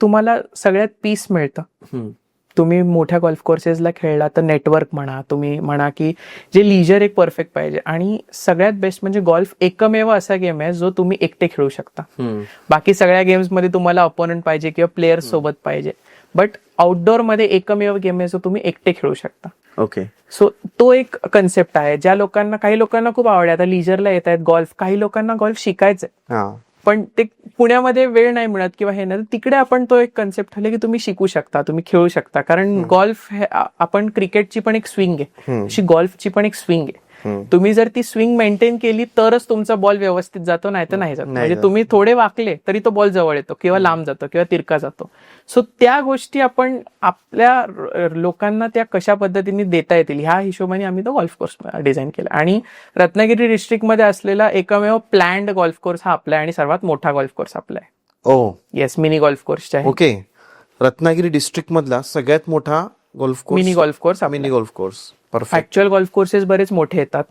तुम्हाला सगळ्यात पीस मिळतं. तुम्ही मोठ्या गोल्फ कोर्सेसला खेळला तर नेटवर्क म्हणा, तुम्ही म्हणा की जे लिजर एक परफेक्ट पाहिजे. आणि सगळ्यात बेस्ट म्हणजे गोल्फ एकमेव असा गेम आहे जो तुम्ही एकटे खेळू शकता. बाकी सगळ्या गेम्समध्ये तुम्हाला अपोनंट पाहिजे किंवा प्लेयर्स सोबत पाहिजे, बट आउटडोअर मध्ये एकमेव गेम आहे जो तुम्ही एकटे खेळू शकता. ओके. सो तो एक कन्सेप्ट आहे ज्या लोकांना, काही लोकांना खूप आवड आहे. आता लिजरला येत आहेत गोल्फ, काही लोकांना गोल्फ शिकायचंय हा. पण ते पुण्यामध्ये वेळ नाही मिळत किंवा हे नाही, तिकडे आपण तो एक कन्सेप्ट ठेवला की तुम्ही शिकू शकता, तुम्ही खेळू शकता. कारण गोल्फ हे आपण क्रिकेटची पण एक स्विंग आहे, अशी गोल्फची पण एक स्विंग आहे. तुम्ही जर ती स्विंग मेंटेन केली तरच तुमचा बॉल व्यवस्थित जातो, नाही तर नाही जात. म्हणजे तुम्ही थोडे वाकले तरी तो बॉल जवळ येतो किंवा लांब जातो किंवा तिरका जातो. सो त्या गोष्टी आपण आपल्या लोकांना त्या कशा पद्धतीने देता येतील ह्या हिशोबाने आम्ही तो गोल्फ कोर्स डिझाईन केला. आणि रत्नागिरी डिस्ट्रिक्टमध्ये असलेला एकमेव प्लॅन्ड गोल्फ कोर्स हा आपला आहे आणि सर्वात मोठा गोल्फ कोर्स आपला आहे. ओ येस, मिनी गोल्फ कोर्सच्या आहे. ओके. रत्नागिरी डिस्ट्रिक्ट मधला सगळ्यात मोठा golf course, mini golf course. Mini golf course. Perfect. Actual golf courses बरेच मोठे येतात,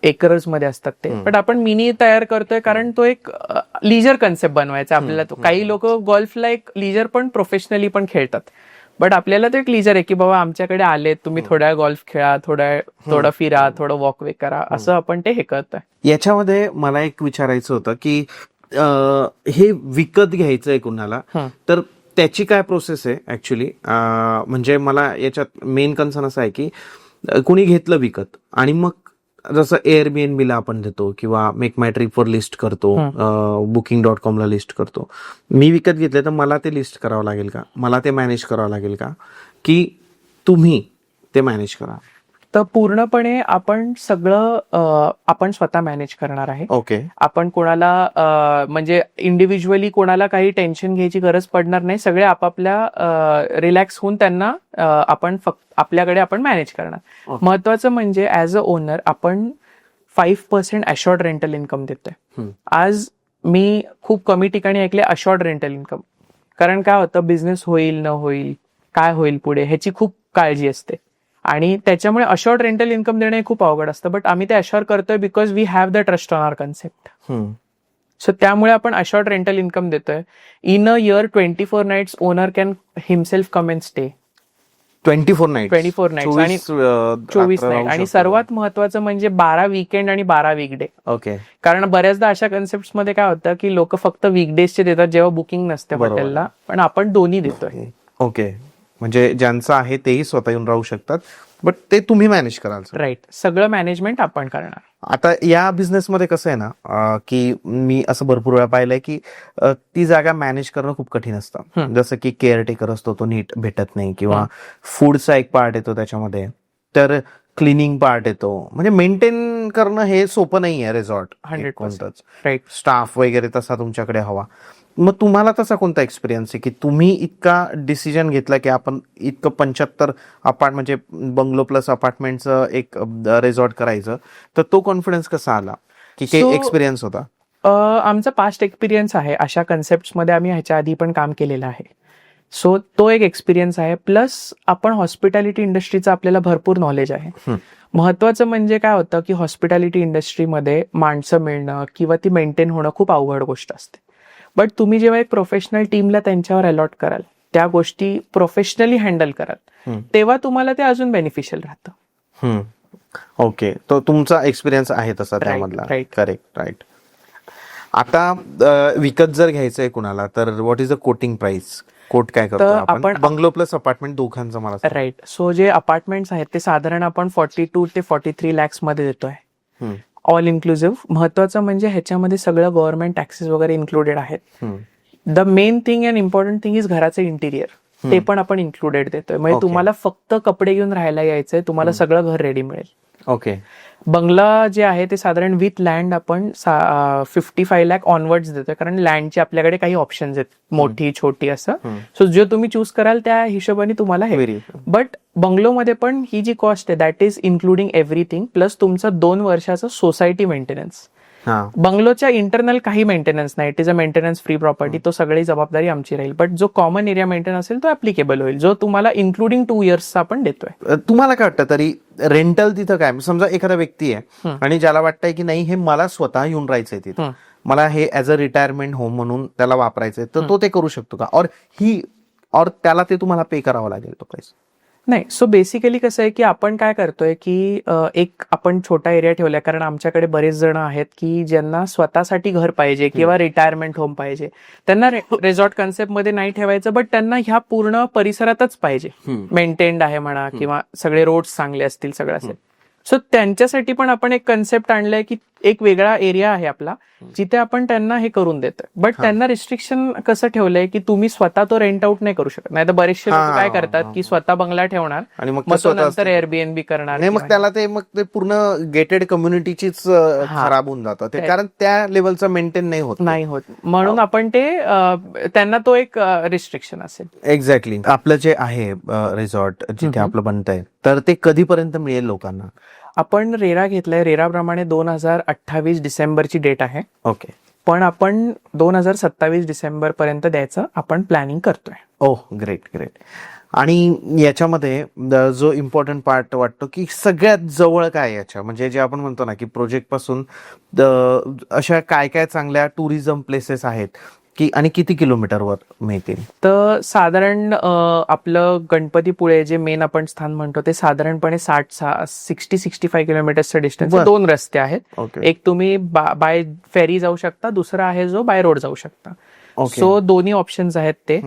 एकर्स मध्ये असतात ते, पण आपण मिनी तयार करतोय कारण तो एक लिजर कन्सेप्ट बनवायचा आपल्याला. तो काही लोक गोल्फला एक लिजर पण प्रोफेशनली पण खेळतात, बट आपल्याला तो एक लिजर आहे की बाबा आमच्याकडे आले, तुम्ही थोड्या गोल्फ खेळा, थोडं फिरा, थोडं वॉकवे करा, असं आपण ते हे करतोय. याच्यामध्ये मला एक विचारायचं होतं की हे विकत घ्यायचंय कुणाला तर त्याची काय प्रोसेस आहे ऍक्च्युली? म्हणजे मला याच्यात मेन कन्सर्न असं आहे की कुणी घेतलं विकत आणि मग जसं एअरबीएनबीला आपण देतो किंवा मेक माय ट्रिपवर लिस्ट करतो, booking.com ला लिस्ट करतो. मी विकत घेतले तर मला ते लिस्ट करावं लागेल का? मला ते मॅनेज करावं लागेल का? की तुम्ही ते मॅनेज करा? तर पूर्णपणे आपण सगळं आपण स्वतः मॅनेज करणार आहे. ओके. आपण कोणाला म्हणजे इंडिव्हिज्युअली कोणाला काही टेन्शन घ्यायची गरज पडणार नाही. सगळे आपापल्या रिलॅक्स होऊन त्यांना आपण फक्त आपल्याकडे आपण मॅनेज करणार. महत्वाचं म्हणजे ऍज अ ओनर आपण 5% अशॉर्ड रेंटल इन्कम देतोय. आज मी खूप कमी ठिकाणी ऐकले अशॉर्ड रेंटल इन्कम, कारण काय होतं, बिझनेस होईल न होईल, काय होईल पुढे, ह्याची खूप काळजी असते आणि त्याच्यामुळे अशॉर्ड रेंटल इन्कम देणं हे खूप अवघड असतं. बट आम्ही ते अशॉर करतोय because we have the trust on our concept. So त्यामुळे आपण अशॉर्ड रेंटल इन्कम देतोय. In a year 24 nights owner can himself come and stay. 24 night आणि 24 नाईट. आणि सर्वात महत्वाचं म्हणजे 12 वीकेंड आणि 12 वीकडे. ओके. कारण बऱ्याचदा अशा कन्सेप्ट मध्ये काय होतं की लोक फक्त वीकडेजचे देतात जेव्हा बुकिंग नसते हॉटेलला, पण आपण दोन्ही देतोय. ओके. म्हणजे ज्यांचं आहे तेही स्वतः येऊन राहू शकतात, बट ते तुम्ही मॅनेज कराल. राईट. सगळं मॅनेजमेंट आपण करणार. आता या बिझनेसमध्ये कसं आहे ना की मी असं भरपूर वेळा पाहिलंय की ती जागा मॅनेज करणं खूप कठीण असतं. जसं की केअरटेकर असतो तो नीट भेटत नाही, किंवा फूडचा एक पार्ट येतो त्याच्यामध्ये, तर क्लिनिंग पार्ट येतो. म्हणजे मेंटेन करणं हे सोपं नाही आहे रिसॉर्ट 100%. राईट. स्टाफ वगैरे तसा तुमच्याकडे हवा. मग तुम्हाला तसा कोणता एक्सपिरियन्स आहे की तुम्ही इतका डिसिजन घेतला की आपण इतकं 75 म्हणजे बंगलो प्लस अपार्टमेंटचं एक रिसॉर्ट करायचं, तर तो कॉन्फिडन्स कसा आला की काही एक्सपिरियन्स होता? आमचा पास्ट एक्सपिरियन्स आहे अशा कन्सेप्टमध्ये, आम्ही ह्याच्या आधी पण काम केलेलं आहे. सो तो एक एक्सपिरियन्स आहे. प्लस आपण हॉस्पिटॅलिटी इंडस्ट्रीचं आपल्याला भरपूर नॉलेज आहे. महत्वाचं म्हणजे काय होतं की हॉस्पिटॅलिटी इंडस्ट्रीमध्ये माणसं मिळणं किंवा ती मेंटेन होणं खूप अवघड गोष्ट असते. बट तुम्ही जेव्हा एक प्रोफेशनल टीमला त्यांच्यावर अलॉट कराल, त्या गोष्टी प्रोफेशनली हँडल कराल, तेव्हा तुम्हाला ते अजून बेनिफिशियल राहतं. ओके. तो तुमचा एक्सपिरियन्स आहे तसा त्यामधला. करेक्ट. राईट. आता विकत जर घ्यायचंय कुणाला तर what is the quoting price? Quote काय करतो आपण? बंगलो प्लस अपार्टमेंट दोघांचं मला. राईट. सो जे अपार्टमेंट्स आहेत ते साधारण आपण 42 ते 43 lakhs मध्ये देतोय, ऑल इन्क्लुसिव्ह. महत्वाचं म्हणजे ह्याच्यामध्ये सगळं गव्हर्नमेंट टॅक्सेस वगैरे इन्क्लुडेड आहेत. The main thing and important thing is घराचं इंटिरियर, ते पण आपण इन्क्लुडेड देतोय. म्हणजे तुम्हाला फक्त कपडे घेऊन राहायला यायचंय, तुम्हाला सगळं घर रेडी मिळेल. ओके. बंगला जे आहे ते साधारण विथ लँड आपण 55 लाख ऑनवर्ड्स देतोय, कारण लँडचे आपल्याकडे काही ऑप्शन्स आहेत, मोठी छोटी असं. सो जो तुम्ही चूज कराल त्या हिशोबाने तुम्हाला हे. Very. बट बंगलोमध्ये पण ही जी कॉस्ट आहे that is including everything, plus तुमचं 2 वर्षाचं सोसायटी मेंटेनन्स. हा बंगलोच्या इंटरनल काही मेंटेनन्स नाही, it is a maintenance free property, तो सगळी जबाबदारी आमची राहील. बट जो कॉमन एरिया मेंटेनन्स असेल तो ऍप्लिकेबल होईल, जो तुम्हाला इन्क्लुडिंग 2 इयर्सचा आपण देतोय. तुम्हाला काय वाटतं तरी रेंटल तिथं काय, समजा एखादा व्यक्ती आहे आणि ज्याला वाटतंय की नाही हे मला स्वतः येऊन राहायचंय तिथं, मला हे ऍज अ रिटायरमेंट होम म्हणून त्याला वापरायचंय, तर तो ते करू शकतो का, और त्याला ते तुम्हाला पे करावं लागेल तो पैसा? नाही. सो बेसिकली कसं आहे की आपण काय करतोय की एक आपण छोटा एरिया ठेवलाय, कारण आमच्याकडे बरेच जण आहेत की ज्यांना स्वतःसाठी घर पाहिजे किंवा रिटायरमेंट होम पाहिजे. त्यांना रिसॉर्ट कन्सेप्ट मध्ये नाही ठेवायचं, बट त्यांना ह्या पूर्ण परिसरातच पाहिजे, मेंटेन्ड आहे म्हणा किंवा सगळे रोड्स चांगले असतील, सगळं असेल. सो त्यांच्यासाठी पण आपण एक कन्सेप्ट आणलाय की एक वेगळा एरिया आहे आपला, जिथे आपण त्यांना हे करून देतोय. बट त्यांना रिस्ट्रिक्शन कसं ठेवलंय की तुम्ही स्वतः तो रेंट आउट नाही करू शकत. नाही तर बरेचसे लोक काय करतात की स्वतः बंगला ठेवणार आणि मग मग तो नंतर एअरबीएनबी करणार. नाही, मग त्याला ते पूर्ण गेटेड कम्युनिटीचीच खराब होऊन जातं ते, कारण त्या लेवलचं मेंटेन नाही होत. म्हणून आपण ते त्यांना तो एक रिस्ट्रिक्शन असेल. एक्झॅक्टली. आपलं जे आहे रिसॉर्ट जिथे आपलं बनतंय, तर ते कधीपर्यंत मिळेल लोकांना? आपण रेरा घेतलाय, रेराप्रमाणे 2028 डिसेंबरची डेट आहे. ओके. पण आपण 2027 डिसेंबर पर्यंत द्यायचं आपण प्लॅनिंग करतोय. ओह, ग्रेट ग्रेट. आणि याच्यामध्ये जो इम्पॉर्टंट पार्ट वाटतो की सगळ्यात जवळ काय याच्या, म्हणजे जे आपण म्हणतो ना की प्रोजेक्ट पासून अशा काय काय चांगल्या टुरिझम प्लेसेस आहेत की, आणि किती किलोमीटरवर मिळतील? तर साधारण आपलं गणपतीपुळे जे मेन आपण स्थान म्हणतो ते साधारणपणे 60-65 किलोमीटरचं डिस्टन्स, 2 रस्ते आहेत. एक तुम्ही बाय फेरी जाऊ शकता, दुसरा आहे जो बाय रोड जाऊ शकता. सो दोन्ही ऑप्शन्स आहेत ते.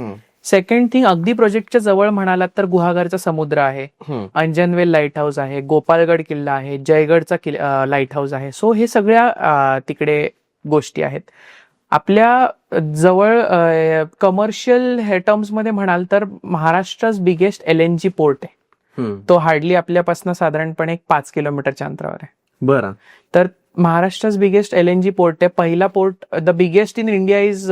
सेकंड थिंग, अगदी प्रोजेक्टच्या जवळ म्हणालात तर गुहागरचा समुद्र आहे, अंजनवेल लाईट हाऊस आहे, गोपालगड किल्ला आहे, जयगडचा लाईट हाऊस आहे. सो हे सगळ्या तिकडे गोष्टी आहेत. आपल्या जवळ कमर्शियल हे टर्म्स मध्ये म्हणाल तर महाराष्ट्राच बिगेस्ट LNG पोर्ट आहे. तो हार्डली आपल्यापासून साधारणपणे 5 किलोमीटरच्या अंतरावर आहे. बरं. तर महाराष्ट्राच बिगेस्ट LNG पोर्ट आहे. पहिला port, the biggest in India is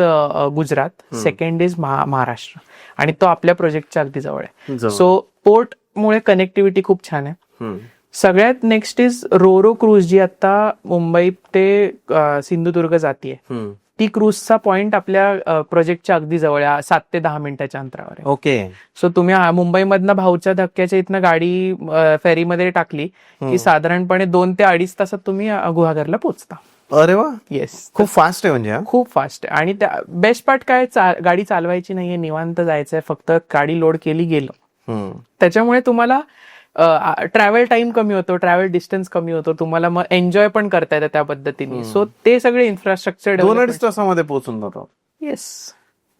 Gujarat, second is Maharashtra, आणि तो आपल्या प्रोजेक्टच्या अगदी जवळ आहे. सो पोर्ट मुळे कनेक्टिव्हिटी खूप छान आहे. सगळ्यात नेक्स्ट इज रोरो क्रूज, जी आता मुंबई ते सिंधुदुर्ग जातीये. ती क्रूजचा पॉइंट आपल्या प्रोजेक्टच्या अगदी जवळ आहे, 7 ते 10 मिनिटाच्या अंतरावर आहे. ओके. सो तुम्ही मुंबईमधनं भाऊच्या धक्क्याच्या इथनं गाडी फेरीमध्ये टाकली की साधारणपणे 2 ते 2.5 तासात तुम्ही गुहागरला पोहोचता. अरे वा. येस, खूप फास्ट आहे म्हणजे. खूप फास्ट आहे. आणि त्या बेस्ट पार्ट काय, गाडी चालवायची नाहीये, निवांत जायचंय, फक्त गाडी लोड केली गेलं. त्याच्यामुळे तुम्हाला ट्रॅव्हल टाइम कमी होतो, ट्रॅव्हल डिस्टन्स कमी होतो, तुम्हाला मग एन्जॉय पण करता येतं त्या पद्धतीने. सो ते सगळे इन्फ्रास्ट्रक्चर 2-2.5 तासामध्ये पोहोचून जातो. Yes,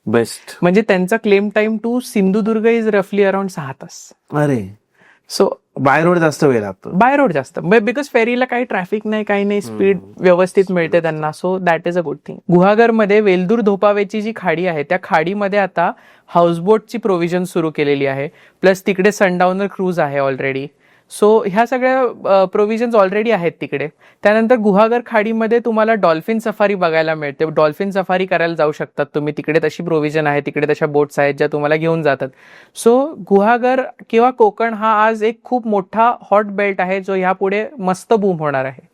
best. म्हणजे त्यांचा claim time to Sindhudurg is रफली अराउंड 6 तास. अरे. सो बाय रोड जास्त वेळ लागतो. बाय रोड जास्त, बिकॉज फेरीला काही ट्रॅफिक नाही, काही नाही, स्पीड व्यवस्थित मिळते त्यांना. So that is a good thing. गुहागरमध्ये वेलदूर धोपावेची जी खाडी आहे, त्या खाडीमध्ये आता हाऊसबोटची प्रोव्हिजन सुरू केलेली आहे, प्लस तिकडे सनडाऊनर क्रूज आहे ऑलरेडी. सो ह्या सगळ्या प्रोव्हिजन्स ऑलरेडी आहेत तिकडे. त्यानंतर गुहागर खाडीमध्ये तुम्हाला डॉल्फिन सफारी बघायला मिळते. डॉल्फिन सफारी करायला जाऊ शकतात तुम्ही, तिकडे तशी प्रोव्हिजन आहे, तिकडे तशा बोट्स आहेत ज्या तुम्हाला घेऊन जातात. सो गुहागर किंवा कोकण हा आज एक खूप मोठा हॉट बेल्ट आहे, जो यापुढे मस्त बूम होणार आहे.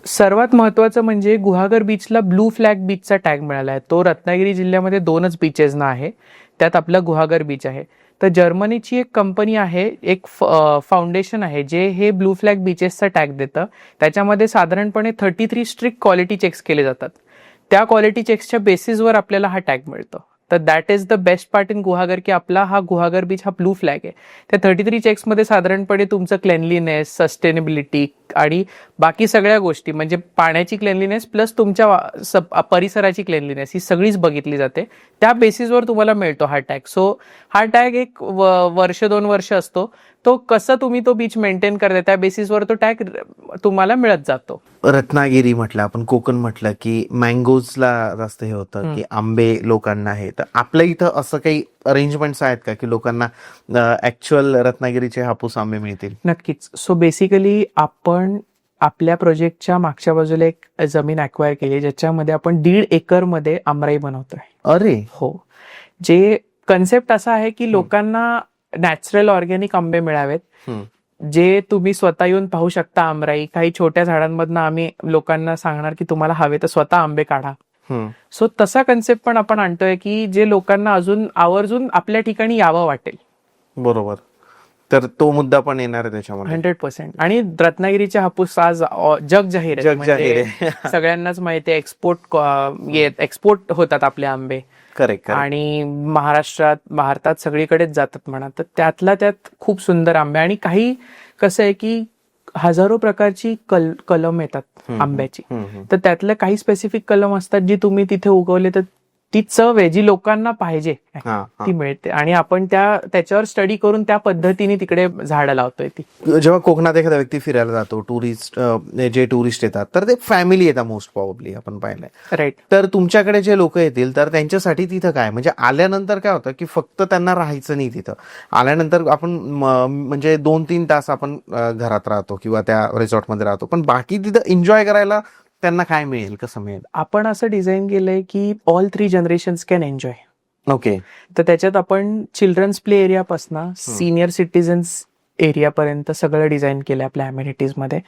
सर्वात महत्वाचं म्हणजे गुहागर बीचला ब्लू फ्लॅग बीचचा टॅग मिळाला आहे. तो रत्नागिरी जिल्ह्यामध्ये 2च बीचेसना आहे, त्यात आपला गुहागर बीच आहे. तर जर्मनीची एक कंपनी आहे, एक फाउंडेशन आहे, जे हे ब्लू फ्लॅग बीचेसचा टॅग देतं. त्याच्यामध्ये साधारणपणे 33 स्ट्रिक्ट क्वालिटी चेक्स केले जातात. त्या क्वालिटी चेक्सच्या बेसिसवर आपल्याला हा टॅग मिळतो. तर that is the best part in Guhagar, की आपला हा गुहागर बीच हा ब्लू फ्लॅग आहे. त्या 33 चेक्समध्ये साधारणपणे तुमचं क्लेनलीनेस, सस्टेनेबिलिटी आणि बाकी सगळ्या गोष्टी, म्हणजे पाण्याची क्लेनलीनेस प्लस तुमच्या परिसराची क्लेनलीनेस, ही सगळीच बघितली जाते. त्या बेसिसवर तुम्हाला मिळतो हा टॅग. सो हा टॅग एक 1-2 वर्ष असतो. तो कसं तुम्ही तो बीच मेंटेन करता त्या बेसिसवर तो टॅग तुम्हाला मिळत जातो. रत्नागिरी म्हटलं आपण, कोकण म्हटलं की मँगोजला जास्त हे होतं की आंबे लोकांना आहे. तर आपल्या इथं असं काही अरेंजमेंट्स आहेत का की लोकांना ऍक्च्युअल रत्नागिरीचे हापूस आंबे मिळतील? नक्कीच. सो बेसिकली आपण आपल्या प्रोजेक्टच्या मागच्या बाजूला एक जमीन अक्वायर केली ज्याच्यामध्ये आपण 1.5 एकरमध्ये आमराई बनवतोय. अरे हो, जे कन्सेप्ट असा आहे की लोकांना नॅचरल ऑर्गॅनिक आंबे मिळावेत, हम्म. जे तुम्ही स्वतः येऊन पाहू शकता. आमराई काही छोट्या झाडांमधनं आम्ही लोकांना सांगणार की तुम्हाला हवे तर स्वतः आंबे काढा. हम्म. सो तसा कन्सेप्ट पण आपण आणतोय की जे लोकांना अजून आवर्जून आपल्या ठिकाणी यावं वाटेल. बरोबर. तर तो मुद्दा पण येणार आहे त्याच्यामध्ये. 100%. आणि रत्नागिरीचे हापूस आज जग जाहीर आहेत. जग जाहीर म्हणजे आहे. सगळ्यांनाच माहिती आहे एक्सपोर्ट होतात आपले आंबे. करेक्ट. आणि भारतात सगळीकडेच जातात म्हणा. तर त्यातला त्यात खूप सुंदर आंबे. आणि काही कसं आहे की हजारो प्रकारची कलम येतात आंब्याची. तर त्यातलं काही स्पेसिफिक कलम असतात जी तुम्ही तिथे उगवले तर ती चव आहे जी लोकांना पाहिजे ती मिळते. आणि आपण त्याच्यावर स्टडी करून त्या पद्धतीने तिकडे झाडं लावतोय ती. जेव्हा कोकणात एखादा व्यक्ती फिरायला जातो, जे टुरिस्ट येतात तर ते फॅमिली येतात मोस्ट प्रॉब्ली, आपण पाहिलंय. राईट. तर तुमच्याकडे जे लोक येतील तर त्यांच्यासाठी तिथं काय म्हणजे आल्यानंतर काय होतं की फक्त त्यांना राहायचं नाही तिथं. आल्यानंतर आपण म्हणजे 2-3 तास आपण घरात राहतो किंवा त्या रिसॉर्टमध्ये राहतो, पण बाकी तिथं एन्जॉय करायला त्यांना काय मिळेल, कसं मिळेल? आपण असं डिझाईन केलंय की all 3 generations can enjoy. Okay. तर त्याच्यात आपण चिल्ड्रन्स प्ले एरियापासून सिनियर सिटीजन्स एरियापर्यंत सगळं डिझाईन केलं आपल्या अमेनिटीज मध्ये.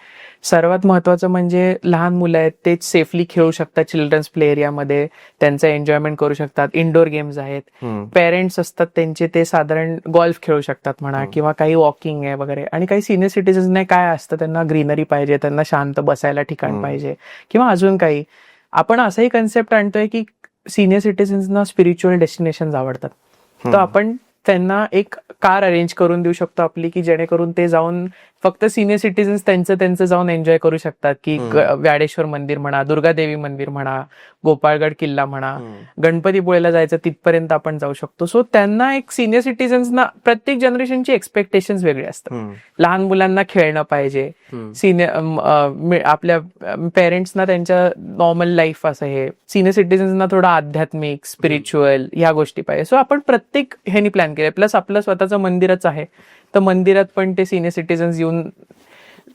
सर्वात महत्वाचं म्हणजे लहान मुलं आहेत ते सेफली खेळू शकतात चिल्ड्रन्स प्ले एरियामध्ये, त्यांचं एन्जॉयमेंट करू शकतात. इनडोअर गेम्स आहेत. पेरेंट्स असतात त्यांचे ते साधारण गोल्फ खेळू शकतात म्हणा, किंवा काही वॉकिंग आहे वगैरे. आणि काही सिनियर सिटीजन्सने काय असतं, त्यांना ग्रीनरी पाहिजे, त्यांना शांत बसायला ठिकाण पाहिजे, किंवा अजून काही. आपण असंही कन्सेप्ट आणतोय की सिनियर सिटीजन्सना स्पिरिच्युअल डेस्टिनेशन्स आवडतात. तर आपण त्यांना एक कार अरेंज करून देऊ शकतो आपली, की जेणेकरून ते जाऊन फक्त सिनियर सिटीजन्स त्यांचं जाऊन एन्जॉय करू शकतात. की व्याडेश्वर मंदिर म्हणा, दुर्गादेवी मंदिर म्हणा, गोपाळगड किल्ला म्हणा, गणपतीपुळेला जायचं तिथपर्यंत आपण जाऊ शकतो. सो त्यांना एक सिनियर सिटीजन्सना प्रत्येक जनरेशनची एक्सपेक्टेशन्स वेगळे असतात. लहान मुलांना खेळणं पाहिजे, आपल्या पेरेंट्सना त्यांच्या नॉर्मल लाईफ असं हे, सिनियर सिटीजन्सना थोडं आध्यात्मिक स्पिरिच्युअल ह्या गोष्टी पाहिजे. सो आपण प्रत्येक ह्यानी प्लॅन केलं. प्लस आपलं स्वतःचं मंदिरच आहे, तर मंदिरात पण ते सिनियर सिटीजन्स येऊन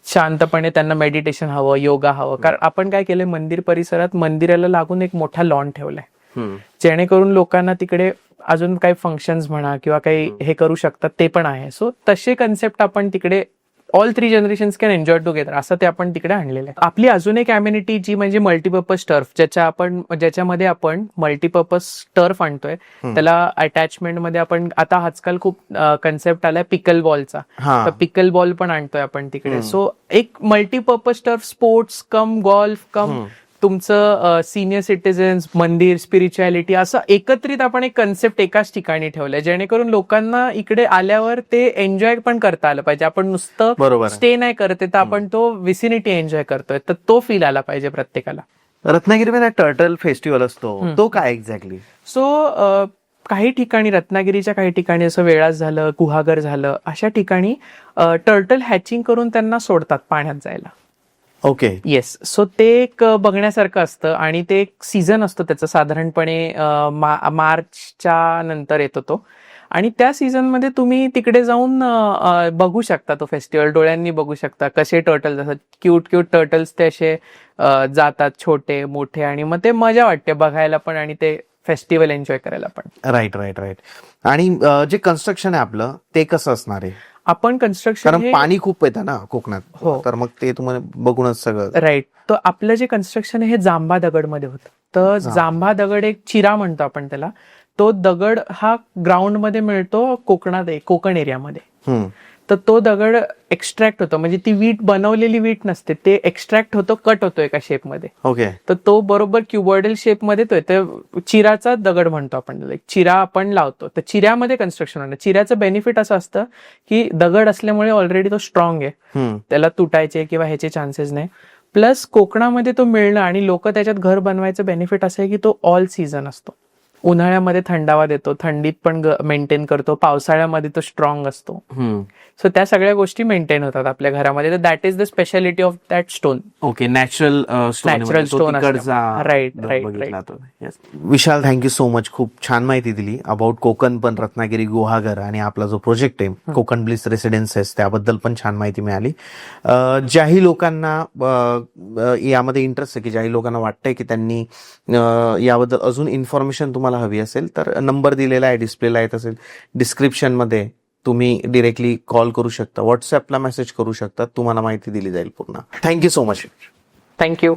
शांतपणे त्यांना मेडिटेशन हवं, योगा हवं. कारण आपण काय केलंय, मंदिर परिसरात मंदिराला लागून एक मोठा लॉन ठेवलाय, जेणेकरून लोकांना तिकडे अजून काही फंक्शन्स म्हणा किंवा काही हे करू शकतात, ते पण आहे. सो तसे कन्सेप्ट आपण तिकडे all 3 generations can enjoy together असं ते आपण तिकडे आणलेलं आहे. आपली अजून एक अम्युनिटी जी म्हणजे मल्टीपर्पज टर्फ, ज्याच्यामध्ये आपण मल्टीपर्पज टर्फ आणतोय. त्याला अटॅचमेंट मध्ये आपण आता आजकाल खूप कन्सेप्ट आलाय पिकल बॉलचा, तर पिकल बॉल पण आणतोय आपण तिकडे. सो एक मल्टीपर्पज टर्फ, स्पोर्ट्स कम गोल्फ कम तुमचं सिनियर सिटीजन्स, मंदिर, स्पिरिच्युअलिटी, असं एकत्रित आपण एक कन्सेप्ट एकाच ठिकाणी ठेवलंय, जेणेकरून लोकांना इकडे आल्यावर ते एन्जॉय पण करता आलं पाहिजे. आपण नुसतं स्टे नाही करते, तर आपण तो विसिनिटी एन्जॉय करतोय, तर तो फील आला पाहिजे प्रत्येकाला. रत्नागिरीमध्ये टर्टल फेस्टिवल असतो, तो काय एक्झॅक्टली? सो काही ठिकाणी, रत्नागिरीच्या काही ठिकाणी असं वेळास झालं, गुहागर झालं, अशा ठिकाणी टर्टल हॅचिंग करून त्यांना सोडतात पाण्यात जायला. ओके. येस. सो ते एक बघण्यासारखं असतं. आणि ते एक सीझन असतो त्याचा, साधारणपणे मार्चच्या नंतर येतो तो. आणि त्या सीझनमध्ये तुम्ही तिकडे जाऊन बघू शकता तो फेस्टिवल, डोळ्यांनी बघू शकता कसे टर्टल्स असतात. क्यूट टर्टल्स ते असे जातात, छोटे मोठे, आणि मग ते मजा वाटते बघायला पण आणि ते फेस्टिवल एन्जॉय करायला पण. राईट. आणि जे कन्स्ट्रक्शन आहे आपलं ते कसं असणार आहे? आपण कन्स्ट्रक्शन, कारण पाणी खूप येतं ना कोकणात, तर मग ते तुम्हाला बघूनच सगळं. राईट. तर आपलं जे कन्स्ट्रक्शन आहे हे जांभा दगडमध्ये होतं. तर जांभा दगड एक चिरा म्हणतो आपण त्याला. तो दगड हा ग्राउंड मध्ये मिळतो कोकणात, कोकण एरियामध्ये. तर तो दगड एक्स्ट्रॅक्ट होतो, म्हणजे ती वीट बनवलेली वीट नसते, ते एक्स्ट्रॅक्ट होतो, कट होतो एका शेपमध्ये. ओके. तर तो बरोबर क्युबॉइडल शेपमध्ये तो येतो. चिराचा दगड म्हणतो आपण त्याला, एक चिरा आपण लावतो. तर चिऱ्यामध्ये कन्स्ट्रक्शन होणार. चिऱ्याचं बेनिफिट असं असतं की दगड असल्यामुळे ऑलरेडी तो स्ट्रॉंग आहे, त्याला तुटायचे किंवा ह्याचे चान्सेस नाही. प्लस कोकणामध्ये तो मिळणं आणि लोक त्याच्यात घर बनवायचं बेनिफिट असं आहे की तो ऑल सीझन असतो. उन्हाळ्यामध्ये थंडावा देतो, थंडीत पण मेंटेन करतो, पावसाळ्यामध्ये तो स्ट्रॉंग असतो. सो त्या सगळ्या गोष्टी मेंटेन होतात आपल्या घरामध्ये. तर that is the speciality of that stone. Okay, natural Natural stone असतं. Right. विशाल, थँक्यू सो मच. खूप छान माहिती दिली अबाउट कोकण, पण रत्नागिरी गुहागर आणि आपला जो प्रोजेक्ट आहे कोकण ब्लिस रेसिडेन्सेस, त्याबद्दल पण छान माहिती मिळाली. ज्याही लोकांना यामध्ये इंटरेस्ट आहे, की ज्याही लोकांना वाटतंय की त्यांनी याबद्दल अजून इन्फॉर्मेशन तुम्हाला हवी असेल, तर नंबर दिलेला आहे, डिस्प्लेला येत असेल, डिस्क्रिप्शनमध्ये तुम्ही डिरेक्टली कॉल करू शकता, व्हॉट्सअपला मेसेज करू शकता, तुम्हाला माहिती दिली जाईल पूर्ण. Thank you so much. थँक्यू.